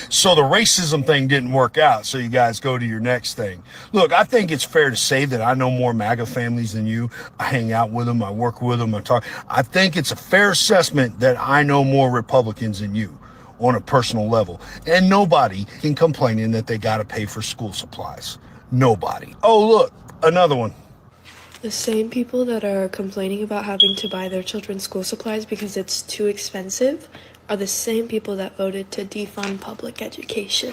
So the racism thing didn't work out, so you guys go to your next thing. Look, I think it's fair to say that I know more MAGA families than you. I hang out with them, I work with them, I talk. I think it's a fair assessment that I know more Republicans than you on a personal level. And nobody can complain in that they got to pay for school supplies. Nobody. Oh, look, another one. The same people that are complaining about having to buy their children's school supplies because it's too expensive are the same people that voted to defund public education.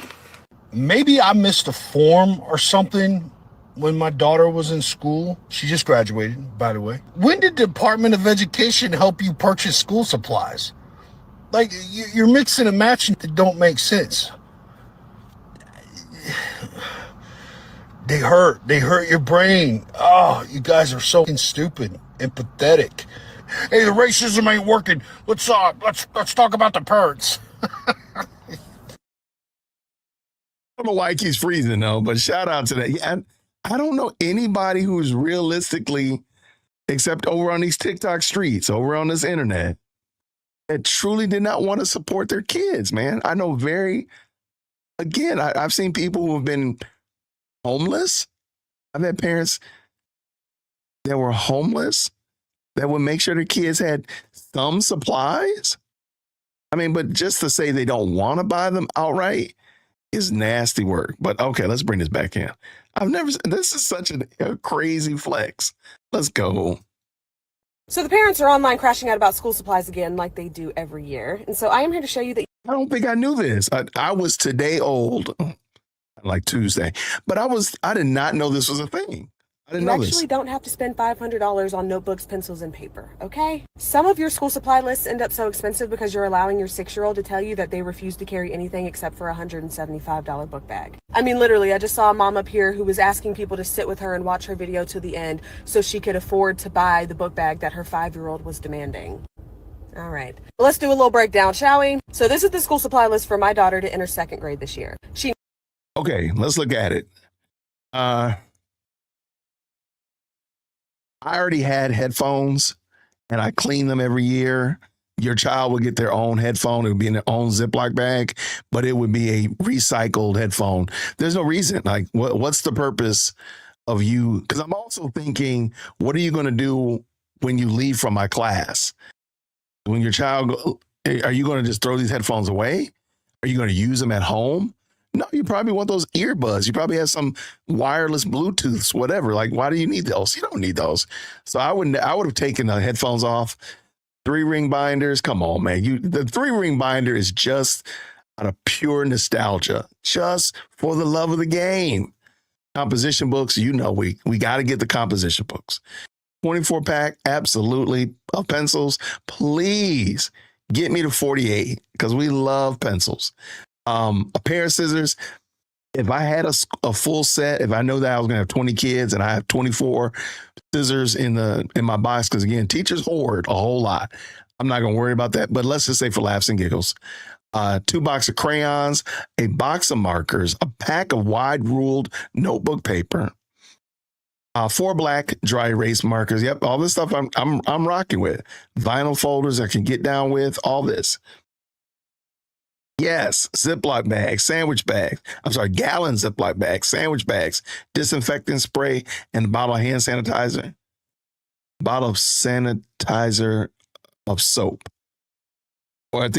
Maybe I missed a form or something when my daughter was in school. She just graduated, by the way. When did the Department of Education help you purchase school supplies? Like, you're mixing and matching that don't make sense. They hurt your brain. Oh, you guys are so stupid and pathetic. Hey, the racism ain't working. Let's talk about the parents. I don't know why he keeps freezing though, but shout out to that. Yeah, I don't know anybody who's realistically, except over on these TikTok streets, over on this internet, that truly did not want to support their kids, man. I know I've seen people who have been homeless. I've had parents that were homeless that would make sure the kids had some supplies. I mean, but just to say they don't want to buy them outright is nasty work. But okay, let's bring this back in. This is such a crazy flex. Let's go. So the parents are online crashing out about school supplies again, like they do every year. And so I am here to show you that. I don't think I knew this. I was today old, like Tuesday, but I did not know this was a thing. I didn't know this. You actually don't have to spend $500 on notebooks, pencils, and paper, okay? Some of your school supply lists end up so expensive because you're allowing your 6-year-old to tell you that they refuse to carry anything except for a $175 book bag. I mean, literally, I just saw a mom up here who was asking people to sit with her and watch her video to the end so she could afford to buy the book bag that her 5-year-old was demanding. All right, well, let's do a little breakdown, shall we? So this is the school supply list for my daughter to enter 2nd grade this year. Okay, let's look at it. I already had headphones and I clean them every year. Your child would get their own headphone. It would be in their own Ziploc bag, but it would be a recycled headphone. There's no reason. Like, what's the purpose of you? Because I'm also thinking, what are you going to do when you leave from my class? When your child, are you going to just throw these headphones away? Are you going to use them at home? No, you probably want those earbuds. You probably have some wireless Bluetooths, whatever. Like, why do you need those? You don't need those. So I would have taken the headphones off. 3-ring binders. Come on, man. The 3-ring binder is just out of pure nostalgia, just for the love of the game. Composition books, we got to get the composition books. 24-pack, absolutely. Of pencils, please get me to 48 because we love pencils. A pair of scissors. If I had a full set, if I know that I was going to have 20 kids and I have 24 scissors in my box, because again, teachers hoard a whole lot. I'm not going to worry about that. But let's just say for laughs and giggles, 2 boxes of crayons, a box of markers, a pack of wide ruled notebook paper, 4 black dry erase markers. Yep, all this stuff I'm rocking with. Vinyl folders I can get down with. All this. Yes, Ziploc bags, sandwich bags. I'm sorry, gallon Ziploc bags, sandwich bags, disinfectant spray, and a bottle of hand sanitizer. Bottle of sanitizer of soap. Or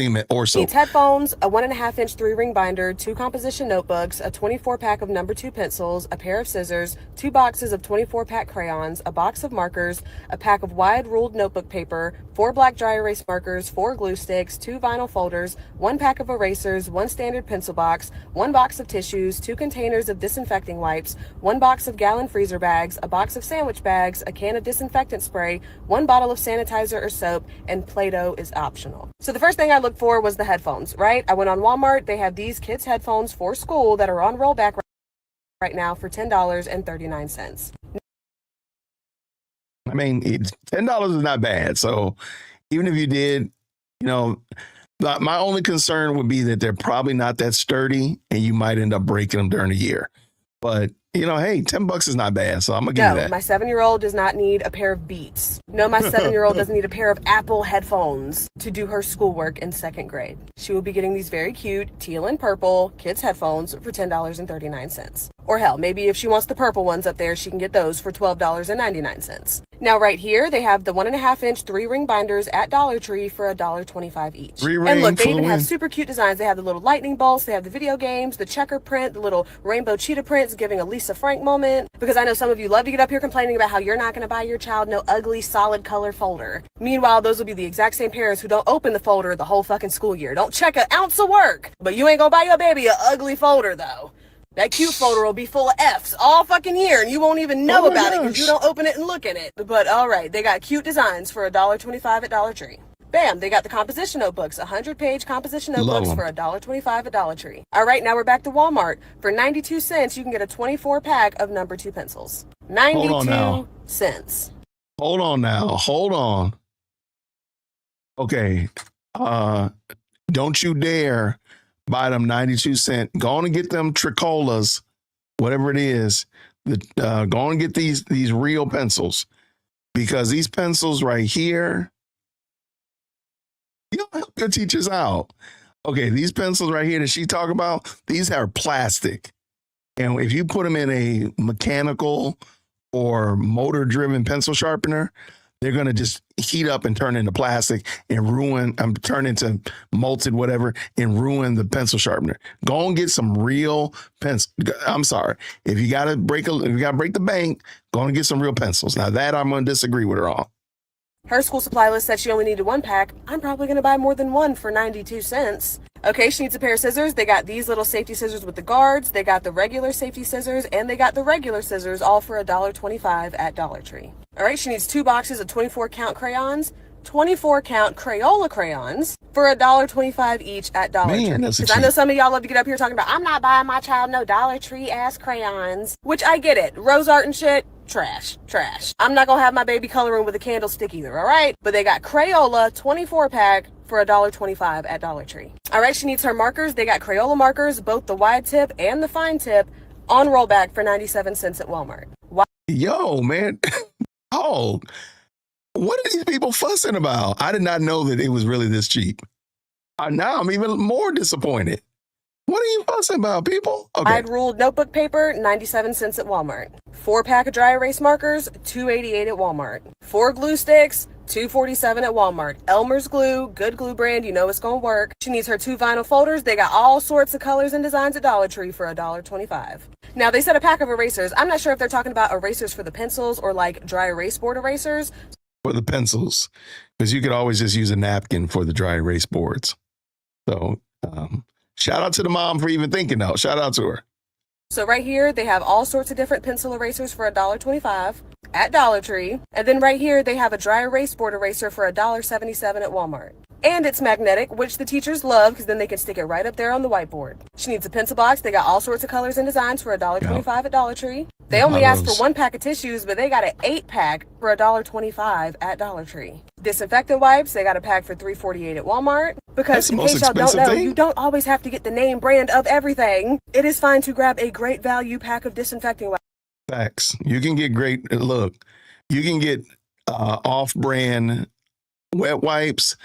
soap. Needs headphones, a 1.5-inch 3-ring binder, 2 composition notebooks, a 24-pack of number 2 pencils, a pair of scissors, 2 boxes of 24-pack crayons, a box of markers, a pack of wide ruled notebook paper, 4 black dry erase markers, 4 glue sticks, 2 vinyl folders, 1 pack of erasers, 1 standard pencil box, 1 box of tissues, 2 containers of disinfecting wipes, 1 box of gallon freezer bags, a box of sandwich bags, a can of disinfectant spray, 1 bottle of sanitizer or soap, and Play-Doh is optional. So the first thing I looked for was the headphones, right? I went on Walmart. They have these kids' headphones for school that are on rollback right now for $10.39. I mean, $10 is not bad. So even if you did, my only concern would be that they're probably not that sturdy and you might end up breaking them during the year. But hey, $10 is not bad. So I'm going to give you that. My 7-year-old does not need a pair of Beats. No, my 7-year-old doesn't need a pair of Apple headphones to do her schoolwork in 2nd grade. She will be getting these very cute teal and purple kids headphones for $10.39. Or hell, maybe if she wants the purple ones up there, she can get those for $12.99. Now, right here, they have the 1.5-inch 3-ring binders at Dollar Tree for $1.25 each. 3-ring, and look, they even have super cute designs. They have the little lightning bolts, they have the video games, the checker print, the little rainbow cheetah prints, giving a Lisa Frank moment. Because I know some of you love to get up here complaining about how you're not going to buy your child no ugly, solid color folder. Meanwhile, those will be the exact same parents who don't open the folder the whole fucking school year. Don't check an ounce of work. But you ain't gonna buy your baby an ugly folder, though. That cute folder will be full of F's all fucking year, and you won't even know about it because you don't open it and look in it. But all right, they got cute designs for $1.25 at Dollar Tree. Bam, they got the composition notebooks, 100-page composition notebooks for $1.25 at Dollar Tree. All right, now we're back to Walmart. For 92 cents, you can get a 24-pack of number 2 pencils. 92 cents. Hold on now. Hold on. Okay. Don't you dare buy them 92-cent. Go on and get them Tricolas, whatever it is. Go on and get these real pencils, because these pencils right here, you don't help your teachers out. Okay, these pencils right here that she talking about, these are plastic. And if you put them in a mechanical or motor-driven pencil sharpener, they're going to just heat up and turn into plastic and ruin, turn into molted whatever and ruin the pencil sharpener. Go and get some real pencil. I'm sorry. If you got to break the bank, go and get some real pencils. Now that I'm going to disagree with her on. Her school supply list said she only needed 1 pack. I'm probably going to buy more than 1 for 92 cents. Okay, she needs a pair of scissors. They got these little safety scissors with the guards. They got the regular safety scissors, and they got the regular scissors, all for $1.25 at Dollar Tree. All right, she needs 2 boxes of 24 count crayons, 24 count Crayola crayons for $1.25 each at Dollar Tree. Because I know some of y'all love to get up here talking about, I'm not buying my child no Dollar Tree ass crayons, which I get it. Rose art and shit. Trash. I'm not gonna have my baby coloring with a candlestick either, all right? But they got Crayola 24 pack for $1.25 at Dollar Tree. All right, she needs her markers. They got Crayola markers, both the wide tip and the fine tip, on rollback for 97 cents at Walmart. Yo, man. Oh, what are these people fussing about? I did not know that it was really this cheap. Now I'm even more disappointed. What are you fussing about, people? Okay. Wide ruled notebook paper, 97 cents at Walmart. 4 pack of dry erase markers, $2.88 at Walmart. 4 glue sticks, $2.47 at Walmart. Elmer's glue, good glue brand, you know it's gonna work. She needs her 2 vinyl folders. They got all sorts of colors and designs at Dollar Tree for $1.25. Now they said a pack of erasers. I'm not sure if they're talking about erasers for the pencils or like dry erase board erasers. For the pencils, because you could always just use a napkin for the dry erase boards. So, shout out to the mom for even thinking though. Shout out to her. So right here, they have all sorts of different pencil erasers for $1.25 at Dollar Tree. And then right here, they have a dry erase board eraser for $1.77 at Walmart. And it's magnetic, which the teachers love because then they can stick it right up there on the whiteboard. She needs a pencil box. They got all sorts of colors and designs for $1.25 at Dollar Tree. They only asked for 1 pack of tissues, but they got an 8-pack for $1.25 at Dollar Tree. Disinfectant wipes, they got a pack for $3.48 at Walmart. Because in case y'all don't know, you don't always have to get the name brand of everything. It is fine to grab a great value pack of disinfecting wipes. Facts. You can get great, look, you can get off-brand wet wipes,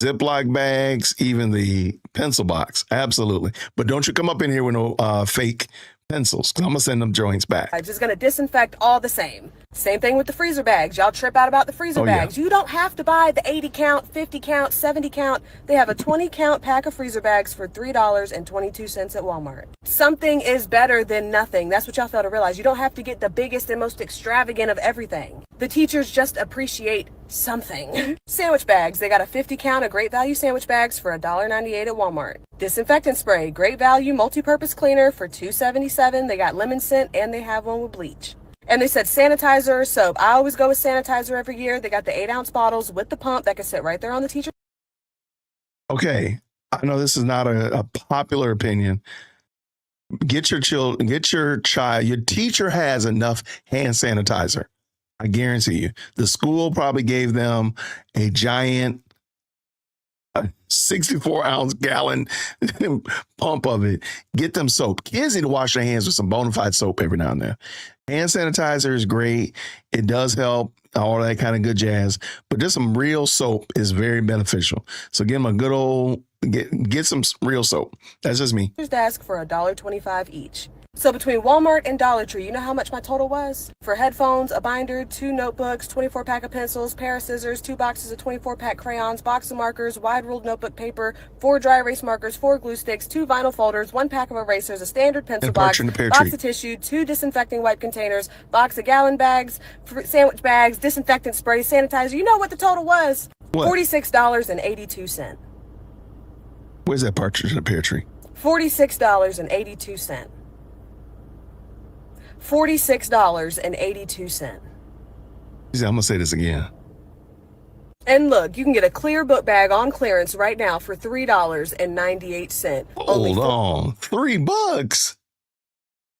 Ziploc bags, even the pencil box. Absolutely. But don't you come up in here with no fake pencils, because I'm going to send them joints back. I'm just going to disinfect all the same. Same thing with the freezer bags. Y'all trip out about the freezer bags. Yeah. You don't have to buy the 80 count, 50 count, 70 count. They have a 20 count pack of freezer bags for $3.22 at Walmart. Something is better than nothing. That's what y'all fail to realize. You don't have to get the biggest and most extravagant of everything. The teachers just appreciate something. Sandwich bags. They got a 50 count of great value sandwich bags for $1.98 at Walmart. Disinfectant spray. Great value multi-purpose cleaner for $2.77. They got lemon scent and they have one with bleach. And they said sanitizer or soap. I always go with sanitizer every year. They got the 8-ounce bottles with the pump that can sit right there on the teacher. Okay. I know this is not a popular opinion. Get your child, your teacher has enough hand sanitizer. I guarantee you. The school probably gave them a giant 64-ounce gallon pump of it. Get them soap. Kids need to wash their hands with some bona fide soap every now and then. Hand sanitizer is great. It does help, all that kind of good jazz. But just some real soap is very beneficial. So get them a good old, get some real soap. That's just me. Desk for $1.25 each. So between Walmart and Dollar Tree, you know how much my total was? For headphones, a binder, 2 notebooks, 24 pack of pencils, pair of scissors, 2 boxes of 24 pack crayons, box of markers, wide ruled notebook paper, 4 dry erase markers, 4 glue sticks, 2 vinyl folders, 1 pack of erasers, a standard pencil box, box of tissue, 2 disinfecting wipe containers, box of gallon bags, sandwich bags, disinfectant spray, sanitizer. You know what the total was? What? $46.82. Where's that partridge in a pear tree? $46.82. $46.82. I'm going to say this again. And look, you can get a clear book bag on clearance right now for $3.98. Hold on. $3?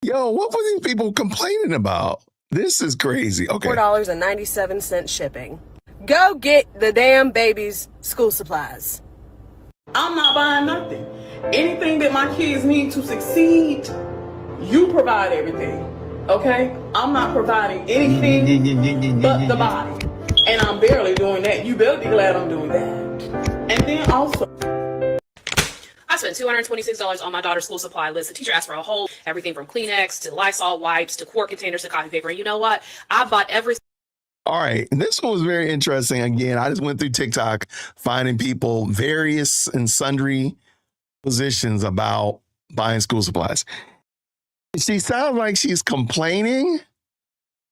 Yo, what were these people complaining about? This is crazy. Okay. $4.97 shipping. Go get the damn baby's school supplies. I'm not buying nothing. Anything that my kids need to succeed, you provide everything. Okay? I'm not providing anything but the body. And I'm barely doing that. You better be glad I'm doing that. And then also, I spent $226 on my daughter's school supply list. The teacher asked for a whole, everything from Kleenex to Lysol wipes to quart containers to coffee paper. And you know what? I bought everything. All right. And this one was very interesting. Again, I just went through TikTok finding people various and sundry positions about buying school supplies. She sounds like she's complaining,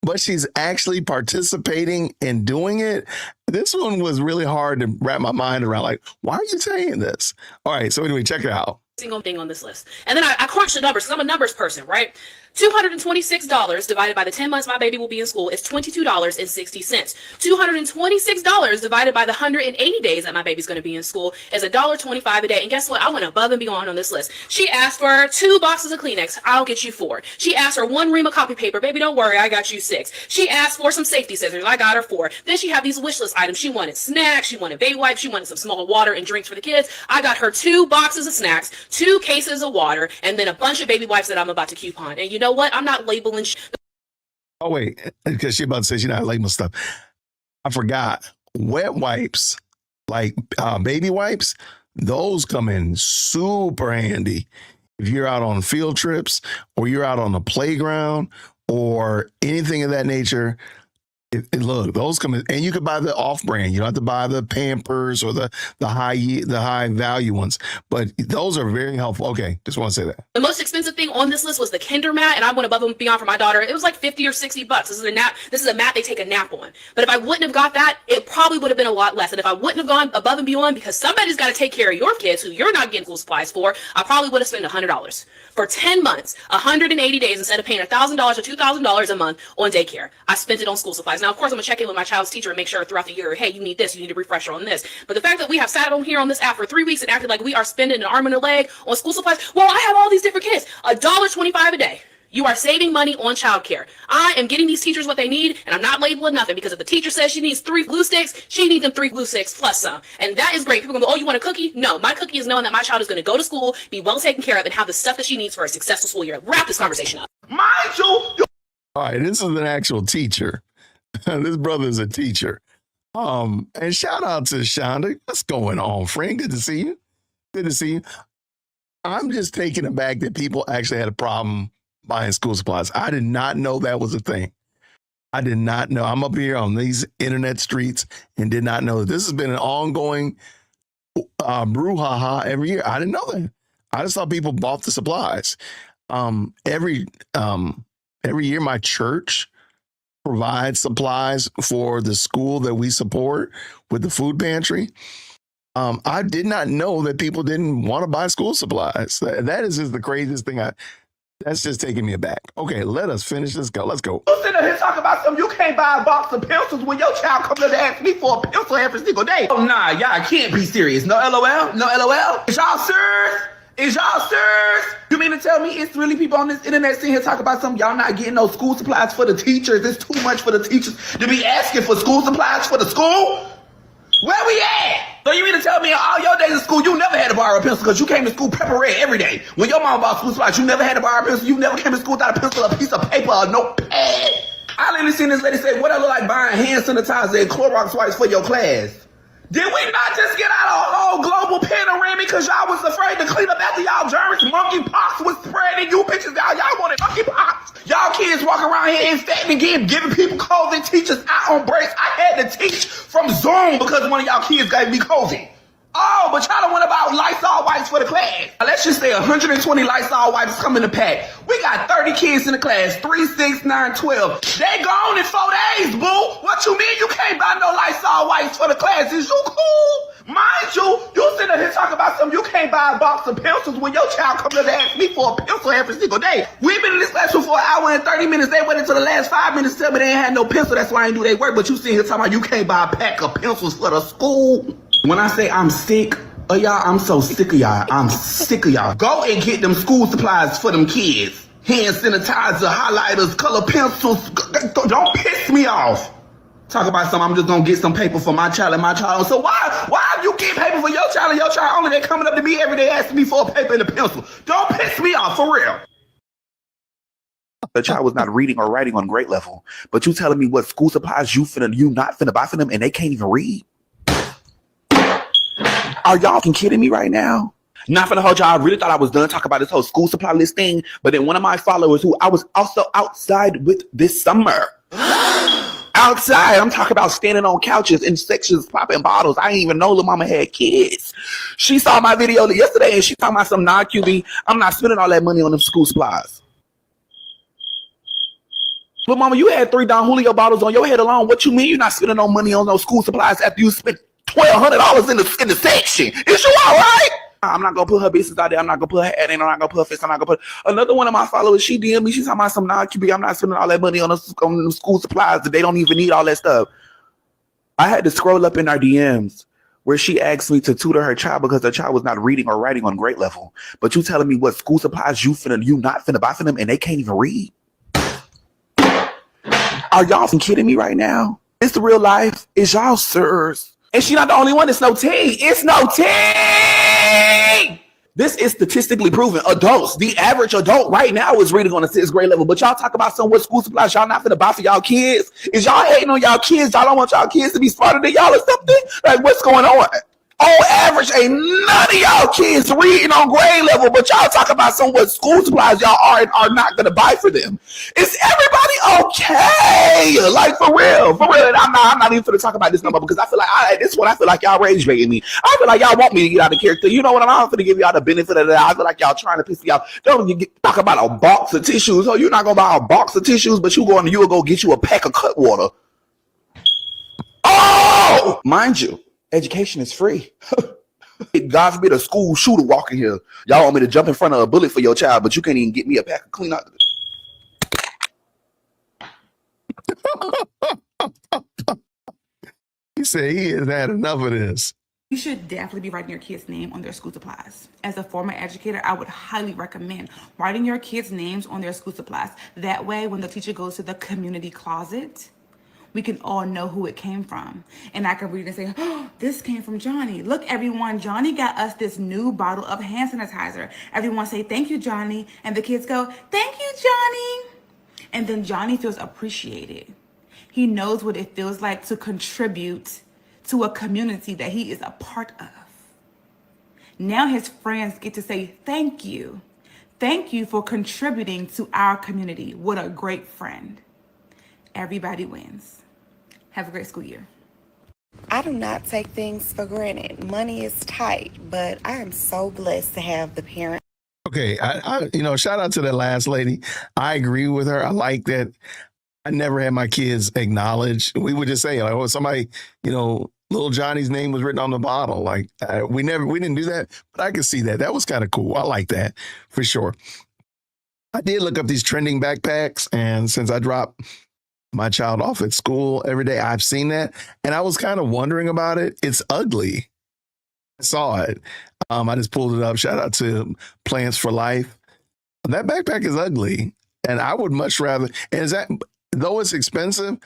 but she's actually participating in doing it. This one was really hard to wrap my mind around. Like, why are you saying this? All right. So anyway, check it out. Single thing on this list. And then I crunched the numbers because I'm a numbers person, right? $226 divided by the 10 months my baby will be in school is $22.60. $226 divided by the 180 days that my baby's going to be in school is $1.25 a day. And guess what? I went above and beyond on this list. She asked for 2 boxes of Kleenex. I'll get you 4. She asked for 1 ream of copy paper. Baby, don't worry. I got you 6. She asked for some safety scissors. I got her 4. Then she had these wish list items. She wanted snacks. She wanted baby wipes. She wanted some small water and drinks for the kids. I got her 2 boxes of snacks, 2 cases of water, and then a bunch of baby wipes that I'm about to coupon. And you know what? I'm not labeling. Oh, wait, because she about to say she's not labeling stuff. I forgot. Wet wipes, like baby wipes, those come in super handy if you're out on field trips or you're out on the playground or anything of that nature. Look, those come in, and you could buy the off-brand. You don't have to buy the Pampers or the high value ones, but those are very helpful. Okay, just want to say that. The most expensive thing on this list was the Kinder mat, and I went above and beyond for my daughter. It was like $50 or $60. This is a nap. This is a mat they take a nap on. But if I wouldn't have got that, it probably would have been a lot less. And if I wouldn't have gone above and beyond because somebody's got to take care of your kids who you're not getting school supplies for, I probably would have spent $100 for 10 months, 180 days instead of paying $1,000 or $2,000 a month on daycare. I spent it on school supplies. Now, of course, I'm gonna check in with my child's teacher and make sure throughout the year, hey, you need this, you need a refresher on this. But the fact that we have sat on here on this app for 3 weeks and acted like we are spending an arm and a leg on school supplies, well, I have all these different kids, $1.25 a day. You are saving money on childcare. I am getting these teachers what they need, and I'm not labeling nothing because if the teacher says she needs 3 glue sticks, she needs them 3 glue sticks plus some. And that is great. People are gonna go, oh, you want a cookie? No, my cookie is knowing that my child is going to go to school, be well taken care of, and have the stuff that she needs for a successful school year. Wrap this conversation up. Mind you. All right, this is an actual teacher. This brother is a teacher. And shout out to Shonda. What's going on, friend? Good to see you. Good to see you. I'm just taken aback that people actually had a problem buying school supplies. I did not know that was a thing. I did not know. I'm up here on these internet streets and did not know that this has been an ongoing brouhaha every year. I didn't know that. I just thought people bought the supplies. Every year, my church provides supplies for the school that we support with the food pantry. I did not know that people didn't want to buy school supplies. That is just the craziest thing. That's just taking me aback. Okay, let us finish this. Let's go. You sitting here talking about something. You can't buy a box of pencils when your child comes to ask me for a pencil every single day. Oh, nah, y'all can't be serious. No LOL? No LOL? Is y'all serious? Is y'all serious? You mean to tell me it's really people on this internet sitting here talking about something? Y'all not getting no school supplies for the teachers. It's too much for the teachers to be asking for school supplies for the school? Where we at? So you mean to tell me all your days of school, you never had to borrow a pencil because you came to school prepared every day. When your mom bought school supplies, you never had to borrow a pencil. You never came to school without a pencil, a piece of paper, a notepad. I literally seen this lady say, what I look like buying hand sanitizer and Clorox wipes for your class. Did we not just get out a whole global panoramic because y'all was afraid to clean up after y'all germs? Monkeypox was spreading. You bitches, y'all wanted monkeypox. Y'all kids walking around here infecting again, giving people COVID, teachers out on breaks. I had to teach from Zoom because one of y'all kids gave me COVID. Oh, but y'all don't want about Lysol wipes for the class. Now, let's just say 120 Lysol wipes come in the pack. We got 30 kids in the class, 3, 6, 9, 12. They gone in 4 days, boo. What you mean you can't buy no Lysol wipes for the class? Is you cool? Mind you sitting here talking about something. You can't buy a box of pencils when your child comes to ask me for a pencil every single day. We've been in this classroom for an hour and 30 minutes. They waited until the last 5 minutes to tell me they ain't had no pencil. That's why I ain't do their work. But you sitting here talking about you can't buy a pack of pencils for the school. When I say I'm sick of y'all, I'm so sick of y'all. I'm sick of y'all. Go and get them school supplies for them kids. Hand sanitizer, highlighters, color pencils. Don't piss me off. Talk about something, I'm just gonna get some paper for my child and my child. So why you get paper for your child and your child only? They coming up to me every day asking me for a paper and a pencil. Don't piss me off, for real. The child was not reading or writing on grade level. But you telling me what school supplies you not finna buy for them and they can't even read? Are y'all kidding me right now? Not finna hold y'all. I really thought I was done talking about this whole school supply list thing. But then one of my followers who I was also outside with this summer. outside. I'm talking about standing on couches in sections popping bottles. I didn't even know Lil Mama had kids. She saw my video yesterday and she talking about some non-QB. I'm not spending all that money on them school supplies. Lil Mama, you had 3 Don Julio bottles on your head alone. What you mean you're not spending no money on those school supplies after you spent $1,200 in the section? Is you all right? I'm not gonna put her business out there. I'm not gonna put her ad in. I'm not gonna put her face. I'm not gonna put another one of my followers. She DM me. She's talking about some non-QB. I'm not spending all that money on the school supplies. They don't even need all that stuff. I had to scroll up in our DMs where she asked me to tutor her child because her child was not reading or writing on grade level. But you telling me what school supplies you not finna buy for them and they can't even read? Are y'all kidding me right now? It's the real life. It's y'all sirs. And she not the only one. It's no tea. It's no tea. This is statistically proven. Adults, the average adult right now is reading on a 6th grade level. But y'all talk about some what school supplies y'all not finna buy for y'all kids. Is y'all hating on y'all kids? Y'all don't want y'all kids to be smarter than y'all or something? Like, what's going on? On average, ain't none of y'all kids reading on grade level, but y'all talk about some what school supplies y'all are and are not gonna buy for them. Is everybody okay? Like, for real. And I'm not even gonna talk about this number because I feel like I feel like y'all rage baiting me. I feel like y'all want me to get out of character. You know what? I'm not gonna give y'all the benefit of that. I feel like y'all trying to piss me off. Don't talk about a box of tissues. Oh, you're not gonna buy a box of tissues, but you'll go get you a pack of cut water. Oh, mind you. Education is free. God forbid a school shooter walking here. Y'all want me to jump in front of a bullet for your child, but you can't even get me a pack of clean out. He said he has had enough of this. You should definitely be writing your kid's name on their school supplies. As a former educator, I would highly recommend writing your kids' names on their school supplies. That way, when the teacher goes to the community closet, we can all know who it came from. And I can read and say, oh, this came from Johnny. Look, everyone, Johnny got us this new bottle of hand sanitizer. Everyone say, thank you, Johnny. And the kids go, thank you, Johnny. And then Johnny feels appreciated. He knows what it feels like to contribute to a community that he is a part of. Now his friends get to say, thank you. Thank you for contributing to our community. What a great friend. Everybody wins. Have a great school year. I do not take things for granted. Money is tight, but I am so blessed to have the parent. Okay, I shout out to that last lady. I agree with her. I like that. I never had my kids acknowledge. We would just say, like, oh, somebody, little Johnny's name was written on the bottle. Like, we didn't do that, but I could see that. That was kind of cool. I like that for sure. I did look up these trending backpacks, and since I drop my child off at school every day, I've seen that, and I was kind of wondering about it. It's ugly. I saw it. I just pulled it up. Shout out to Plants for Life. That backpack is ugly, and I would much rather. And though it's expensive,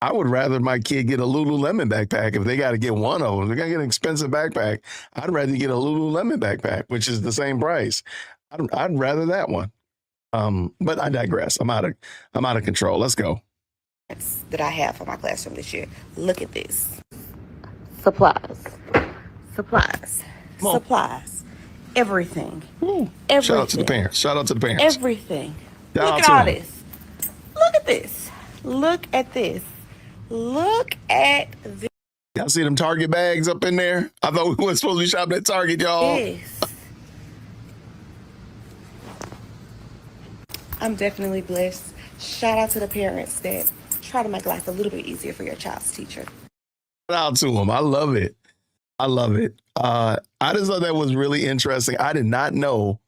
I would rather my kid get a Lululemon backpack if they got to get one of them. They're gonna get an expensive backpack. I'd rather get a Lululemon backpack, which is the same price. I'd rather that one. But I digress. I'm out of control. Let's go. That I have for my classroom this year. Look at this. Supplies. Everything. Everything. Shout out to the parents. Everything. Shout Look out at to all them. this. Look at this. Look at this. Look at this. Y'all see them Target bags up in there? I thought we weren't supposed to be shopping at Target, y'all. I'm definitely blessed. Shout out to the parents that try to make life a little bit easier for your child's teacher. Shout out to them. I love it. I just thought that was really interesting. I did not know.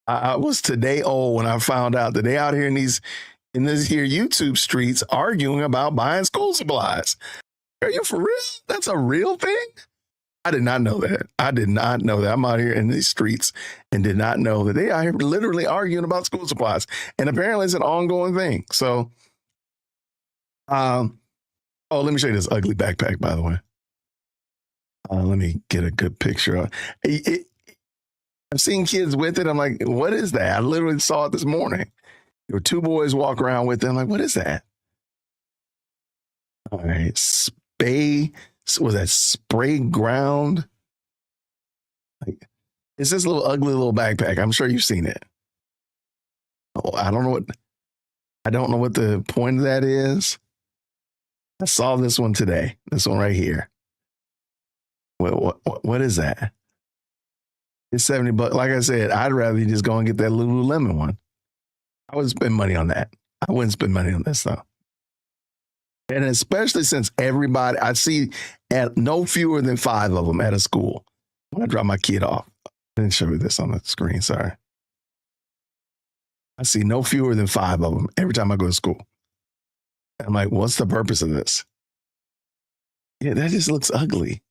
I was today old when I found out that they out here in this here YouTube streets arguing about buying school supplies. Are you for real? That's a real thing? I did not know that. I'm out here in these streets and did not know that they out here literally arguing about school supplies. And apparently it's an ongoing thing. So, let me show you this ugly backpack, by the way. Let me get a good picture. I've seen kids with it. I'm like, what is that? I literally saw it this morning. There were 2 boys walk around with it. I'm like, what is that? All right. Was that spray ground? Like, it's this little ugly little backpack. I'm sure you've seen it. Oh, I don't know what the point of that is. I saw this one today. This one right here. What is that? It's $70. Like I said, I'd rather you just go and get that Lululemon one. I wouldn't spend money on that. I wouldn't spend money on this stuff. And especially since everybody, I see at no fewer than 5 of them at a school when I drop my kid off. I didn't show you this on the screen, sorry. I see no fewer than 5 of them every time I go to school. And I'm like, what's the purpose of this? Yeah, that just looks ugly.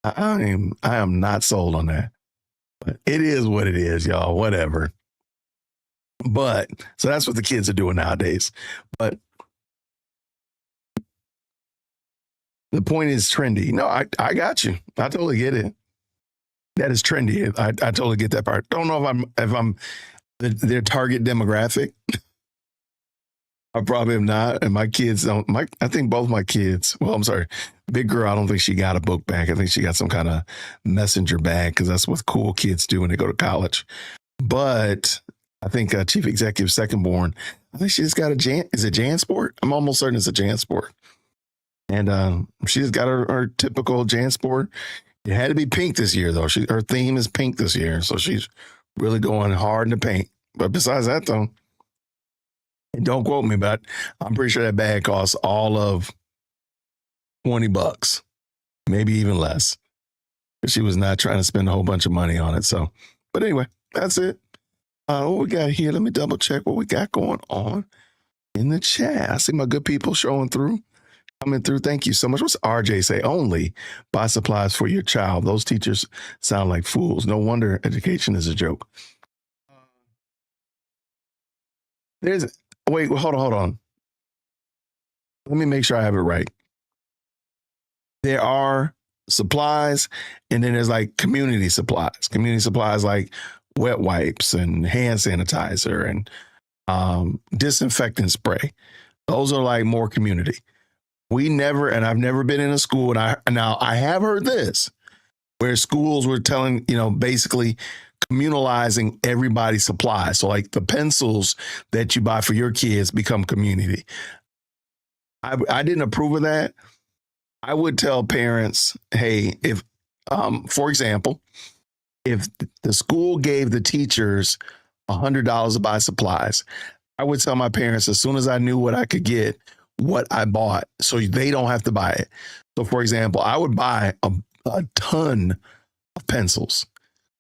I am not sold on that. But it is what it is, y'all. Whatever. But so that's what the kids are doing nowadays. But the point is trendy. No, I got you. I totally get it. That is trendy. I totally get that part. Don't know if I'm their target demographic. I probably am not. And my kids don't. I think both my kids. Well, I'm sorry. Big girl, I don't think she got a book bag. I think she got some kind of messenger bag because that's what cool kids do when they go to college. But I think Chief Executive second born, I think she just got is it JanSport? I'm almost certain it's a JanSport. And she just got her typical JanSport. It had to be pink this year, though. Her theme is pink this year. So she's really going hard in the paint. But besides that, though, and don't quote me, but I'm pretty sure that bag costs all of $20, maybe even less. She was not trying to spend a whole bunch of money on it. So, but anyway, that's it. What we got here? Let me double check what we got going on in the chat. I see my good people coming through. Thank you so much. What's RJ say? Only buy supplies for your child. Those teachers sound like fools. No wonder education is a joke. Wait, hold on. Let me make sure I have it right. There are supplies, and then there's like community supplies. Community supplies like wet wipes and hand sanitizer and disinfectant spray. Those are like more community. I've never been in a school, and I have heard this, where schools were telling, basically communalizing everybody's supplies. So like the pencils that you buy for your kids become community. I didn't approve of that. I would tell parents, hey, if, for example, if the school gave the teachers $100 to buy supplies, I would tell my parents as soon as I knew what I could get, what I bought, so they don't have to buy it. So for example, I would buy a ton of pencils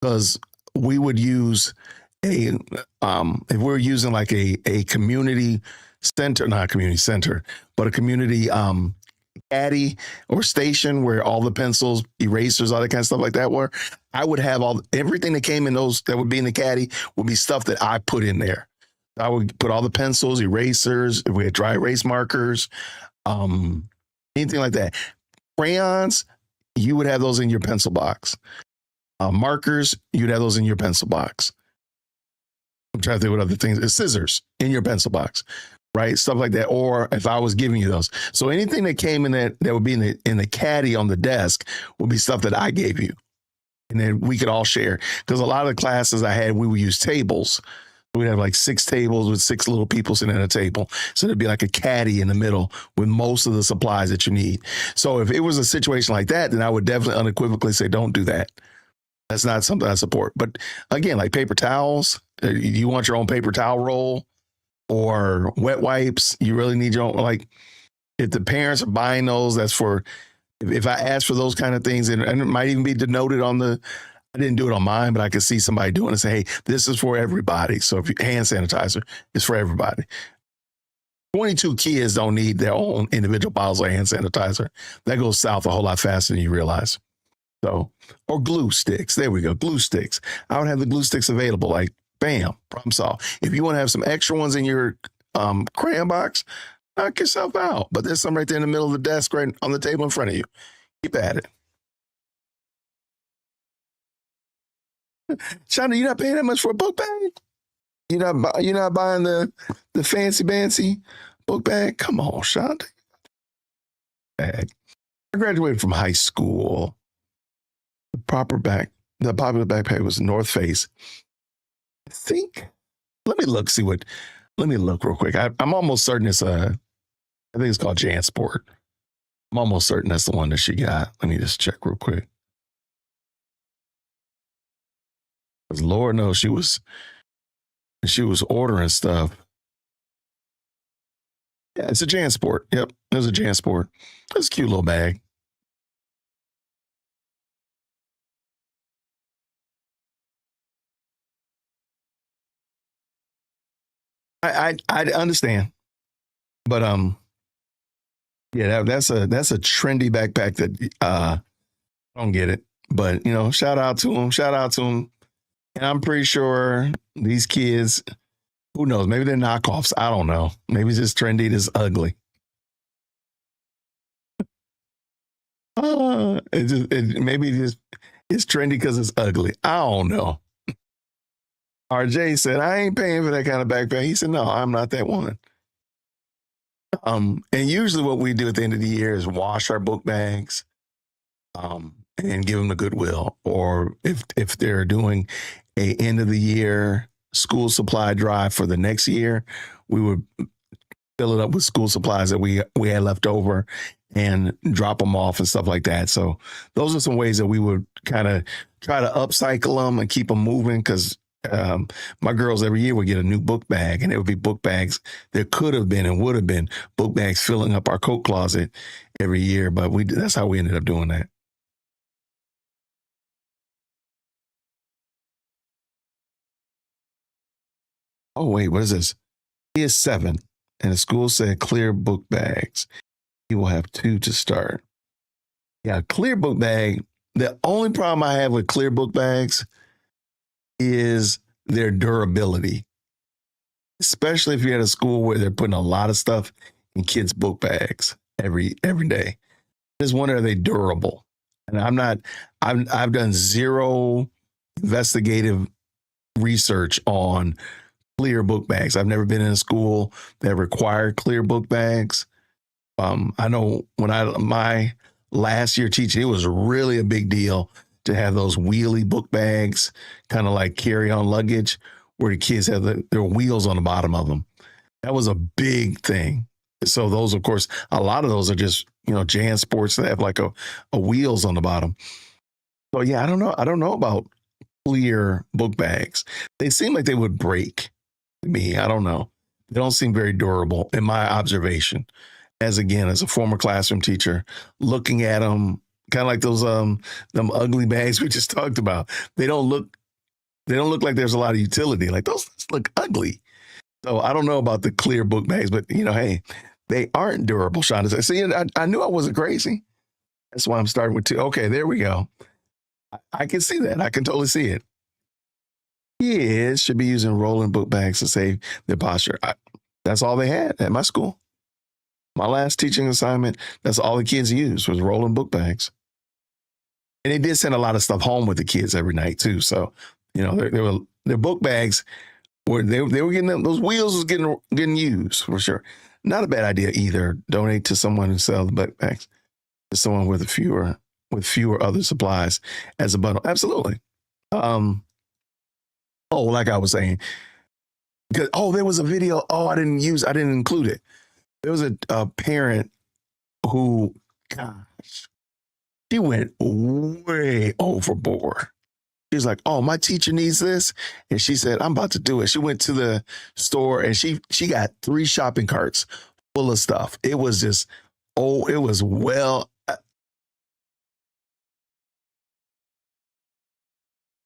because we would use if we're using like a community center, not a community center, but a community caddy or station where all the pencils, erasers, all that kind of stuff like that were, I would have everything that came in those that would be in the caddy would be stuff that I put in there. I would put all the pencils, erasers, if we had dry erase markers, anything like that. Crayons, you would have those in your pencil box. Markers, you'd have those in your pencil box. I'm trying to think what other things. Scissors in your pencil box, right? Stuff like that. Or if I was giving you those. So anything that came in that would be in the caddy on the desk would be stuff that I gave you. And then we could all share. Because a lot of the classes I had, we would use tables. We'd have like 6 tables with 6 little people sitting at a table. So there'd be like a caddy in the middle with most of the supplies that you need. So if it was a situation like that, then I would definitely unequivocally say, don't do that. That's not something I support. But again, like paper towels, you want your own paper towel roll or wet wipes. You really need your own, like if the parents are buying those, that's for, if I ask for those kind of things, and it might even be denoted on I didn't do it on mine, but I could see somebody doing it and say, hey, this is for everybody. So if hand sanitizer is for everybody. 22 kids don't need their own individual bottles of hand sanitizer. That goes south a whole lot faster than you realize. So, or glue sticks. There we go. Glue sticks. I would have the glue sticks available. Like, bam, problem solved. If you want to have some extra ones in your crayon box, knock yourself out. But there's some right there in the middle of the desk, right on the table in front of you. Keep at it. Shonda, you're not paying that much for a book bag? You're not buying the fancy book bag? Come on, Shonda. Bag. I graduated from high school. The popular backpack was North Face. I think, let me look, see what Let me look real quick. I'm almost certain it's I think it's called JanSport. I'm almost certain that's the one that she got. Let me just check real quick. Because Lord knows she was ordering stuff. Yeah, it's a JanSport. Yep, it was a JanSport. It's a cute little bag. I understand, but yeah, that's a trendy backpack that I don't get it. But shout out to him. Shout out to him. And I'm pretty sure these kids, who knows? Maybe they're knockoffs. I don't know. Maybe it's just trendy. It's ugly. Maybe it's trendy because it's ugly. I don't know. RJ said, I ain't paying for that kind of backpack. He said, no, I'm not that one. And usually what we do at the end of the year is wash our book bags and give them to Goodwill. Or if they're doing a end of the year school supply drive for the next year, we would fill it up with school supplies that we had left over and drop them off and stuff like that. So those are some ways that we would kind of try to upcycle them and keep them moving, because my girls every year would get a new book bag, and it would be book bags. There could have been and would have been book bags filling up our coat closet every year, but that's how we ended up doing that. Oh, wait, what is this? He is 7, and the school said clear book bags. He will have 2 to start. Yeah, clear book bag. The only problem I have with clear book bags is their durability, especially if you're at a school where they're putting a lot of stuff in kids' book bags every day. I just wonder, are they durable? And I've done zero investigative research on clear book bags. I've never been in a school that required clear book bags. I know when my last year teaching, it was really a big deal to have those wheelie book bags, kind of like carry-on luggage, where the kids have their wheels on the bottom of them. That was a big thing. So those, of course, a lot of those are just, JanSports that have like a wheels on the bottom. So yeah, I don't know. I don't know about clear book bags. They seem like they would break to me. I don't know. They don't seem very durable in my observation. As a former classroom teacher, looking at them, kind of like those them ugly bags we just talked about. They don't look like there's a lot of utility. Like, those look ugly. So I don't know about the clear book bags, but hey, they aren't durable, Shonda. See, I knew I wasn't crazy. That's why I'm starting with 2. Okay, there we go. I can see that. I can totally see it. Kids should be using rolling book bags to save their posture. That's all they had at my school. My last teaching assignment, that's all the kids used was rolling book bags. And they did send a lot of stuff home with the kids every night too. So, their book bags they were getting them, those wheels was getting used for sure. Not a bad idea either. Donate to someone who sells the book bags, to someone with fewer other supplies as a bundle. Absolutely. Like I was saying, there was a video. I didn't include it. There was a parent who, gosh, she went way overboard. She was like, my teacher needs this. And she said, I'm about to do it. She went to the store and she got 3 shopping carts full of stuff. It was just, it was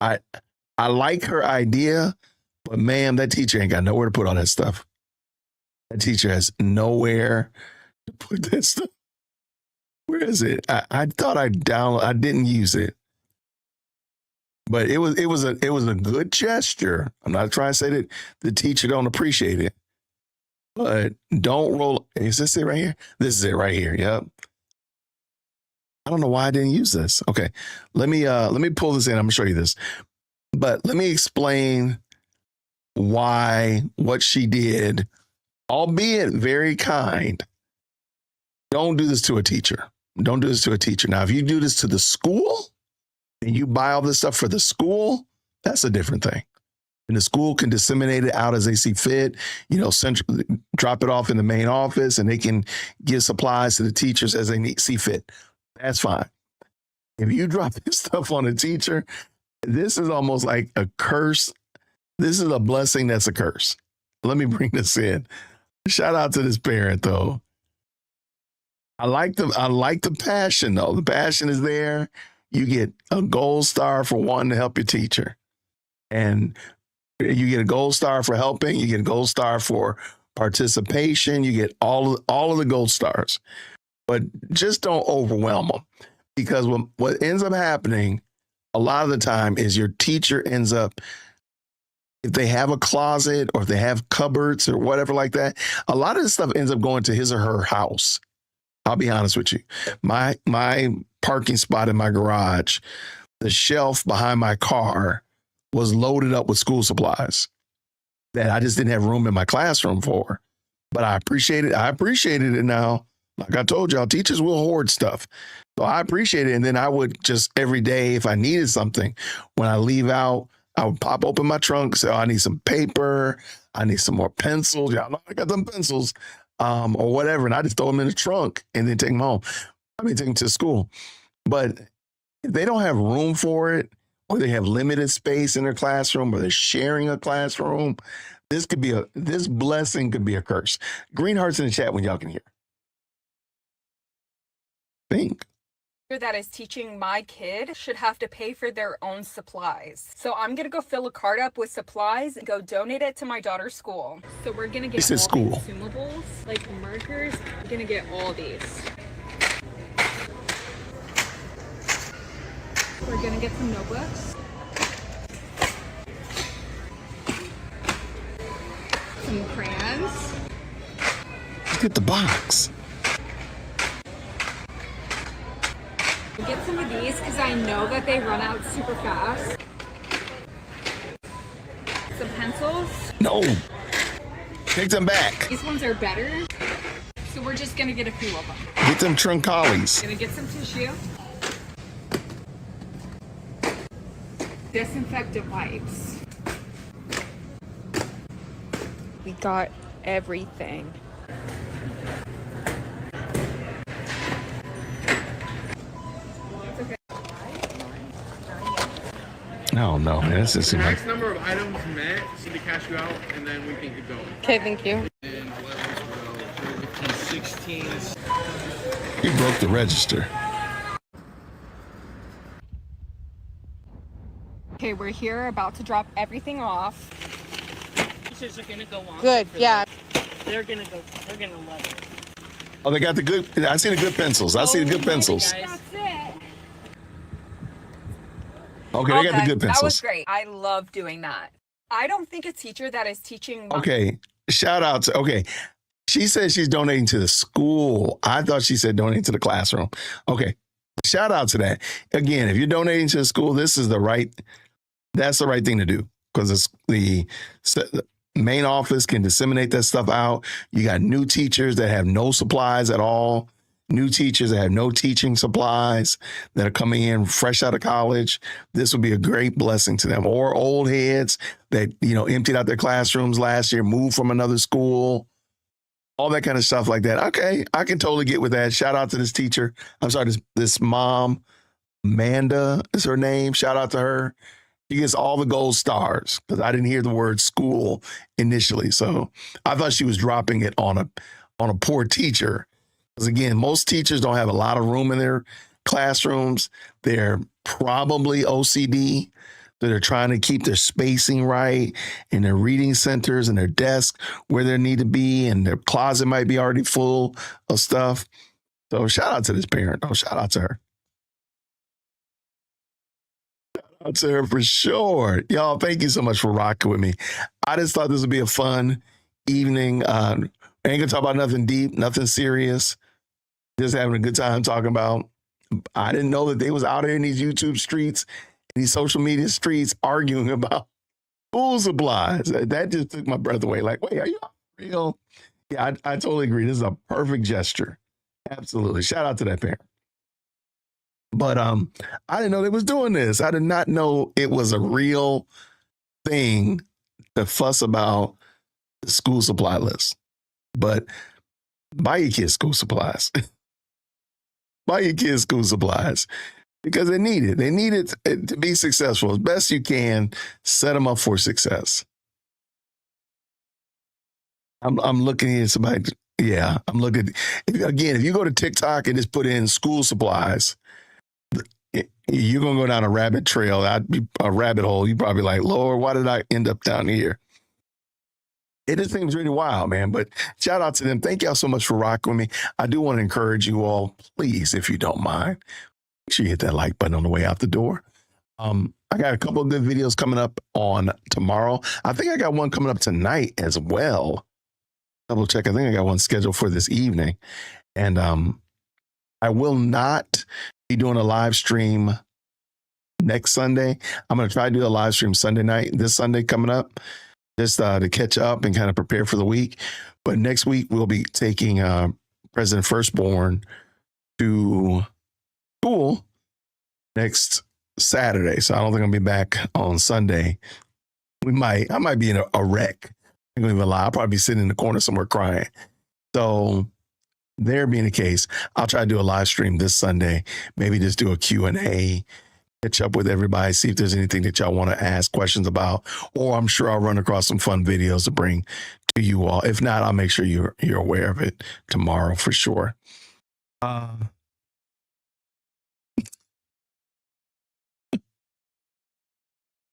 I like her idea, but ma'am, that teacher ain't got nowhere to put all that stuff. That teacher has nowhere to put that stuff. Where is it? I thought I didn't use it. But it was a good gesture. I'm not trying to say that the teacher don't appreciate it. But don't roll. Is this it right here? This is it right here. Yep. I don't know why I didn't use this. Okay. Let me pull this in. I'm gonna show you this. But let me explain what she did, albeit very kind. Don't do this to a teacher. Don't do this to a teacher. Now, if you do this to the school and you buy all this stuff for the school, that's a different thing. And the school can disseminate it out as they see fit, drop it off in the main office, and they can give supplies to the teachers as they see fit. That's fine. If you drop this stuff on a teacher, this is almost like a curse. This is a blessing that's a curse. Let me bring this in. Shout out to this parent, though. I like the passion, though. The passion is there. You get a gold star for wanting to help your teacher. And you get a gold star for helping. You get a gold star for participation. You get all of the gold stars. But just don't overwhelm them. Because what ends up happening a lot of the time is your teacher ends up, if they have a closet or if they have cupboards or whatever like that, a lot of this stuff ends up going to his or her house. I'll be honest with you. My parking spot in my garage, the shelf behind my car was loaded up with school supplies that I just didn't have room in my classroom for. But I appreciate it. I appreciated it now. Like I told y'all, teachers will hoard stuff. So I appreciate it. And then I would just every day, if I needed something, when I leave out, I would pop open my trunk, say, I need some paper. I need some more pencils. Y'all know I got them pencils or whatever. And I just throw them in the trunk and then take them home. Take them to school. But if they don't have room for it, or they have limited space in their classroom, or they're sharing a classroom, this blessing could be a curse. Green hearts in the chat when y'all can hear. Think. That is teaching my kid should have to pay for their own supplies. So I'm gonna go fill a cart up with supplies and go donate it to my daughter's school. So we're gonna get all school. consumables, like markers. We're gonna get all these. We're gonna get some notebooks, some crayons. Look at the box. We'll get some of these because I know that they run out super fast. Some pencils. No. Take them back. These ones are better. So we're just gonna get a few of them. Get them Truncalis. Gonna get some tissue. Disinfectant wipes. We got everything. No, man. This just seems like. Max number of items met, so they cash you out, and then we can get going. Okay, thank you. And 11, 12, 13, 16. You broke the register. Okay, we're here about to drop everything off. Teachers are gonna go on. Good, yeah. They're gonna love it. Oh, they got the good. I see the good pencils. I see the good pencils. That's it. Okay, they got the good pencils. That was great. I love doing that. I don't think a teacher that is teaching. Okay, shout out to. Okay, she said she's donating to the school. I thought she said donating to the classroom. Okay, shout out to that. Again, if you're donating to the school, that's the right thing to do because it's the main office can disseminate that stuff out. You got new teachers that have no supplies at all. New teachers that have no teaching supplies that are coming in fresh out of college. This would be a great blessing to them. Or old heads that, emptied out their classrooms last year, moved from another school, all that kind of stuff like that. Okay, I can totally get with that. Shout out to this teacher. I'm sorry, this mom, Amanda is her name. Shout out to her. She gets all the gold stars because I didn't hear the word school initially. So I thought she was dropping it on a poor teacher. Because again, most teachers don't have a lot of room in their classrooms. They're probably OCD. They're trying to keep their spacing right in their reading centers and their desk where they need to be, and their closet might be already full of stuff. So shout out to this parent. Oh, shout out to her. Shout out to her for sure. Y'all, thank you so much for rocking with me. I just thought this would be a fun evening. I ain't gonna talk about nothing deep, nothing serious. Just having a good time talking about. I didn't know that they was out here in these YouTube streets, these social media streets, arguing about school supplies. That just took my breath away. Like, wait, are you real? Yeah, I totally agree. This is a perfect gesture. Absolutely. Shout out to that parent. But I didn't know they was doing this. I did not know it was a real thing to fuss about the school supply list, but buy your kids school supplies. Buy your kids school supplies because they need it. They need it to be successful as best you can. Set them up for success. I'm looking at somebody. Yeah, I'm looking. Again, if you go to TikTok and just put in school supplies, you're gonna go down a rabbit trail. A rabbit hole. You probably like, Lord, why did I end up down here? It just seems really wild, man. But shout out to them. Thank y'all so much for rocking with me. I do want to encourage you all, please, if you don't mind, make sure you hit that like button on the way out the door. I got a couple of good videos coming up on tomorrow. I think I got one coming up tonight as well. Double check. I think I got one scheduled for this evening. And I will not be doing a live stream next Sunday. I'm going to try to do a live stream Sunday night, this Sunday coming up, just to catch up and kind of prepare for the week. But next week, we'll be taking President Firstborn to school next Saturday. So I don't think I'll be back on Sunday. I might be in a wreck. I'm going to even lie. I'll probably be sitting in the corner somewhere crying. So there being the case, I'll try to do a live stream this Sunday, maybe just do a Q&A, catch up with everybody, see if there's anything that y'all want to ask questions about, or I'm sure I'll run across some fun videos to bring to you all. If not, I'll make sure you're aware of it tomorrow for sure. Shout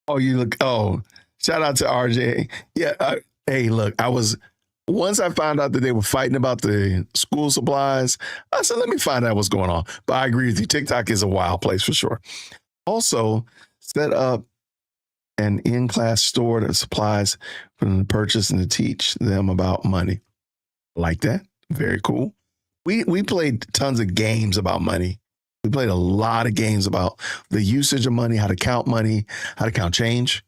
out to RJ. Yeah. Hey, look, once I found out that they were fighting about the school supplies, I said, let me find out what's going on. But I agree with you. TikTok is a wild place for sure. Also, set up an in-class store that supplies for them to purchase and to teach them about money. Like that. Very cool. We played tons of games about money. We played a lot of games about the usage of money, how to count money, how to count change,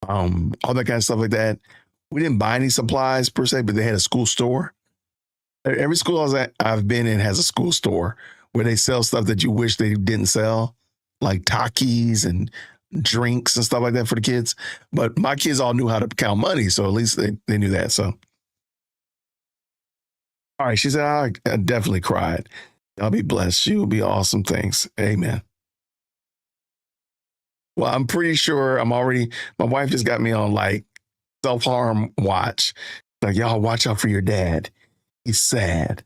all that kind of stuff like that. We didn't buy any supplies per se, but they had a school store. Every school I've been in has a school store where they sell stuff that you wish they didn't sell, like Takis and drinks and stuff like that for the kids. But my kids all knew how to count money, so at least they knew that. So, all right, she said, I definitely cried. Y'all be blessed. You'll be awesome things. Amen. Well, I'm pretty sure my wife just got me on like self-harm watch. Like, y'all watch out for your dad. He's sad.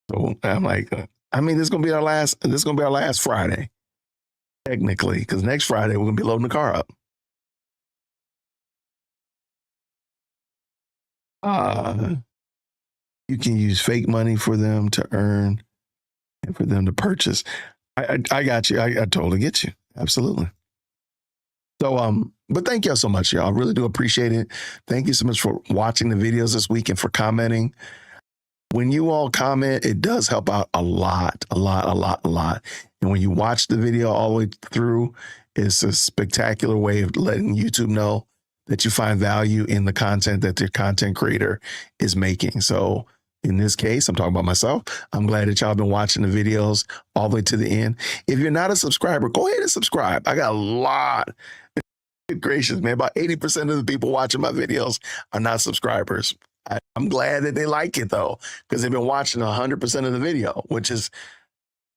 So I'm like, this is gonna be our last Friday, technically, because next Friday we're gonna be loading the car up. You can use fake money for them to earn and for them to purchase. I got you. I totally get you. Absolutely. So, but thank y'all so much, y'all. I really do appreciate it. Thank you so much for watching the videos this week and for commenting. When you all comment, it does help out a lot. And when you watch the video all the way through, it's a spectacular way of letting YouTube know that you find value in the content that your content creator is making. So in this case, I'm talking about myself. I'm glad that y'all been watching the videos all the way to the end. If you're not a subscriber, go ahead and subscribe. I got a lot. Good gracious, man. About 80% of the people watching my videos are not subscribers. I'm glad that they like it, though, because they've been watching 100% of the video, which is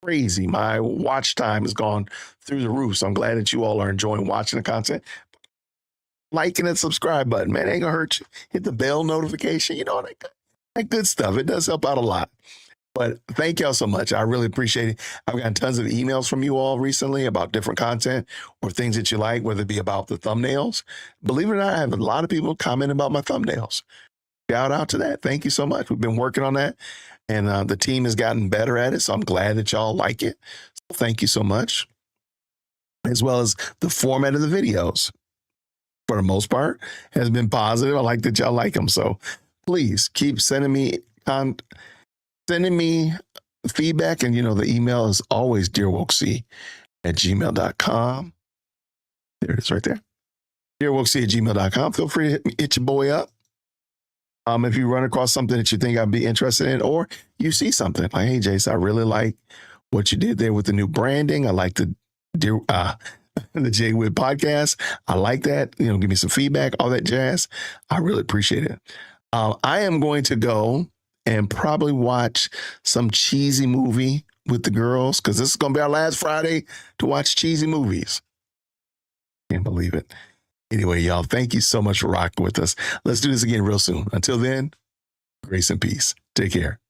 crazy. My watch time has gone through the roof. So I'm glad that you all are enjoying watching the content. Liking and subscribe button, man. It ain't going to hurt you. Hit the bell notification. You know, that good stuff. It does help out a lot. But thank y'all so much. I really appreciate it. I've gotten tons of emails from you all recently about different content or things that you like, whether it be about the thumbnails. Believe it or not, I have a lot of people comment about my thumbnails. Shout out to that. Thank you so much. We've been working on that, and the team has gotten better at it. So I'm glad that y'all like it. So thank you so much. As well as the format of the videos, for the most part, has been positive. I like that y'all like them. So please keep sending me feedback. And, the email is always dearwokec@gmail.com. There it is right there. dearwokec@gmail.com. Feel free to hit your boy up. If you run across something that you think I'd be interested in, or you see something like, hey, Jace, I really like what you did there with the new branding. I like the the Jay Wood podcast. I like that. You know, give me some feedback, all that jazz. I really appreciate it. I am going to go and probably watch some cheesy movie with the girls because this is going to be our last Friday to watch cheesy movies. Can't believe it. Anyway, y'all, thank you so much for rocking with us. Let's do this again real soon. Until then, grace and peace. Take care.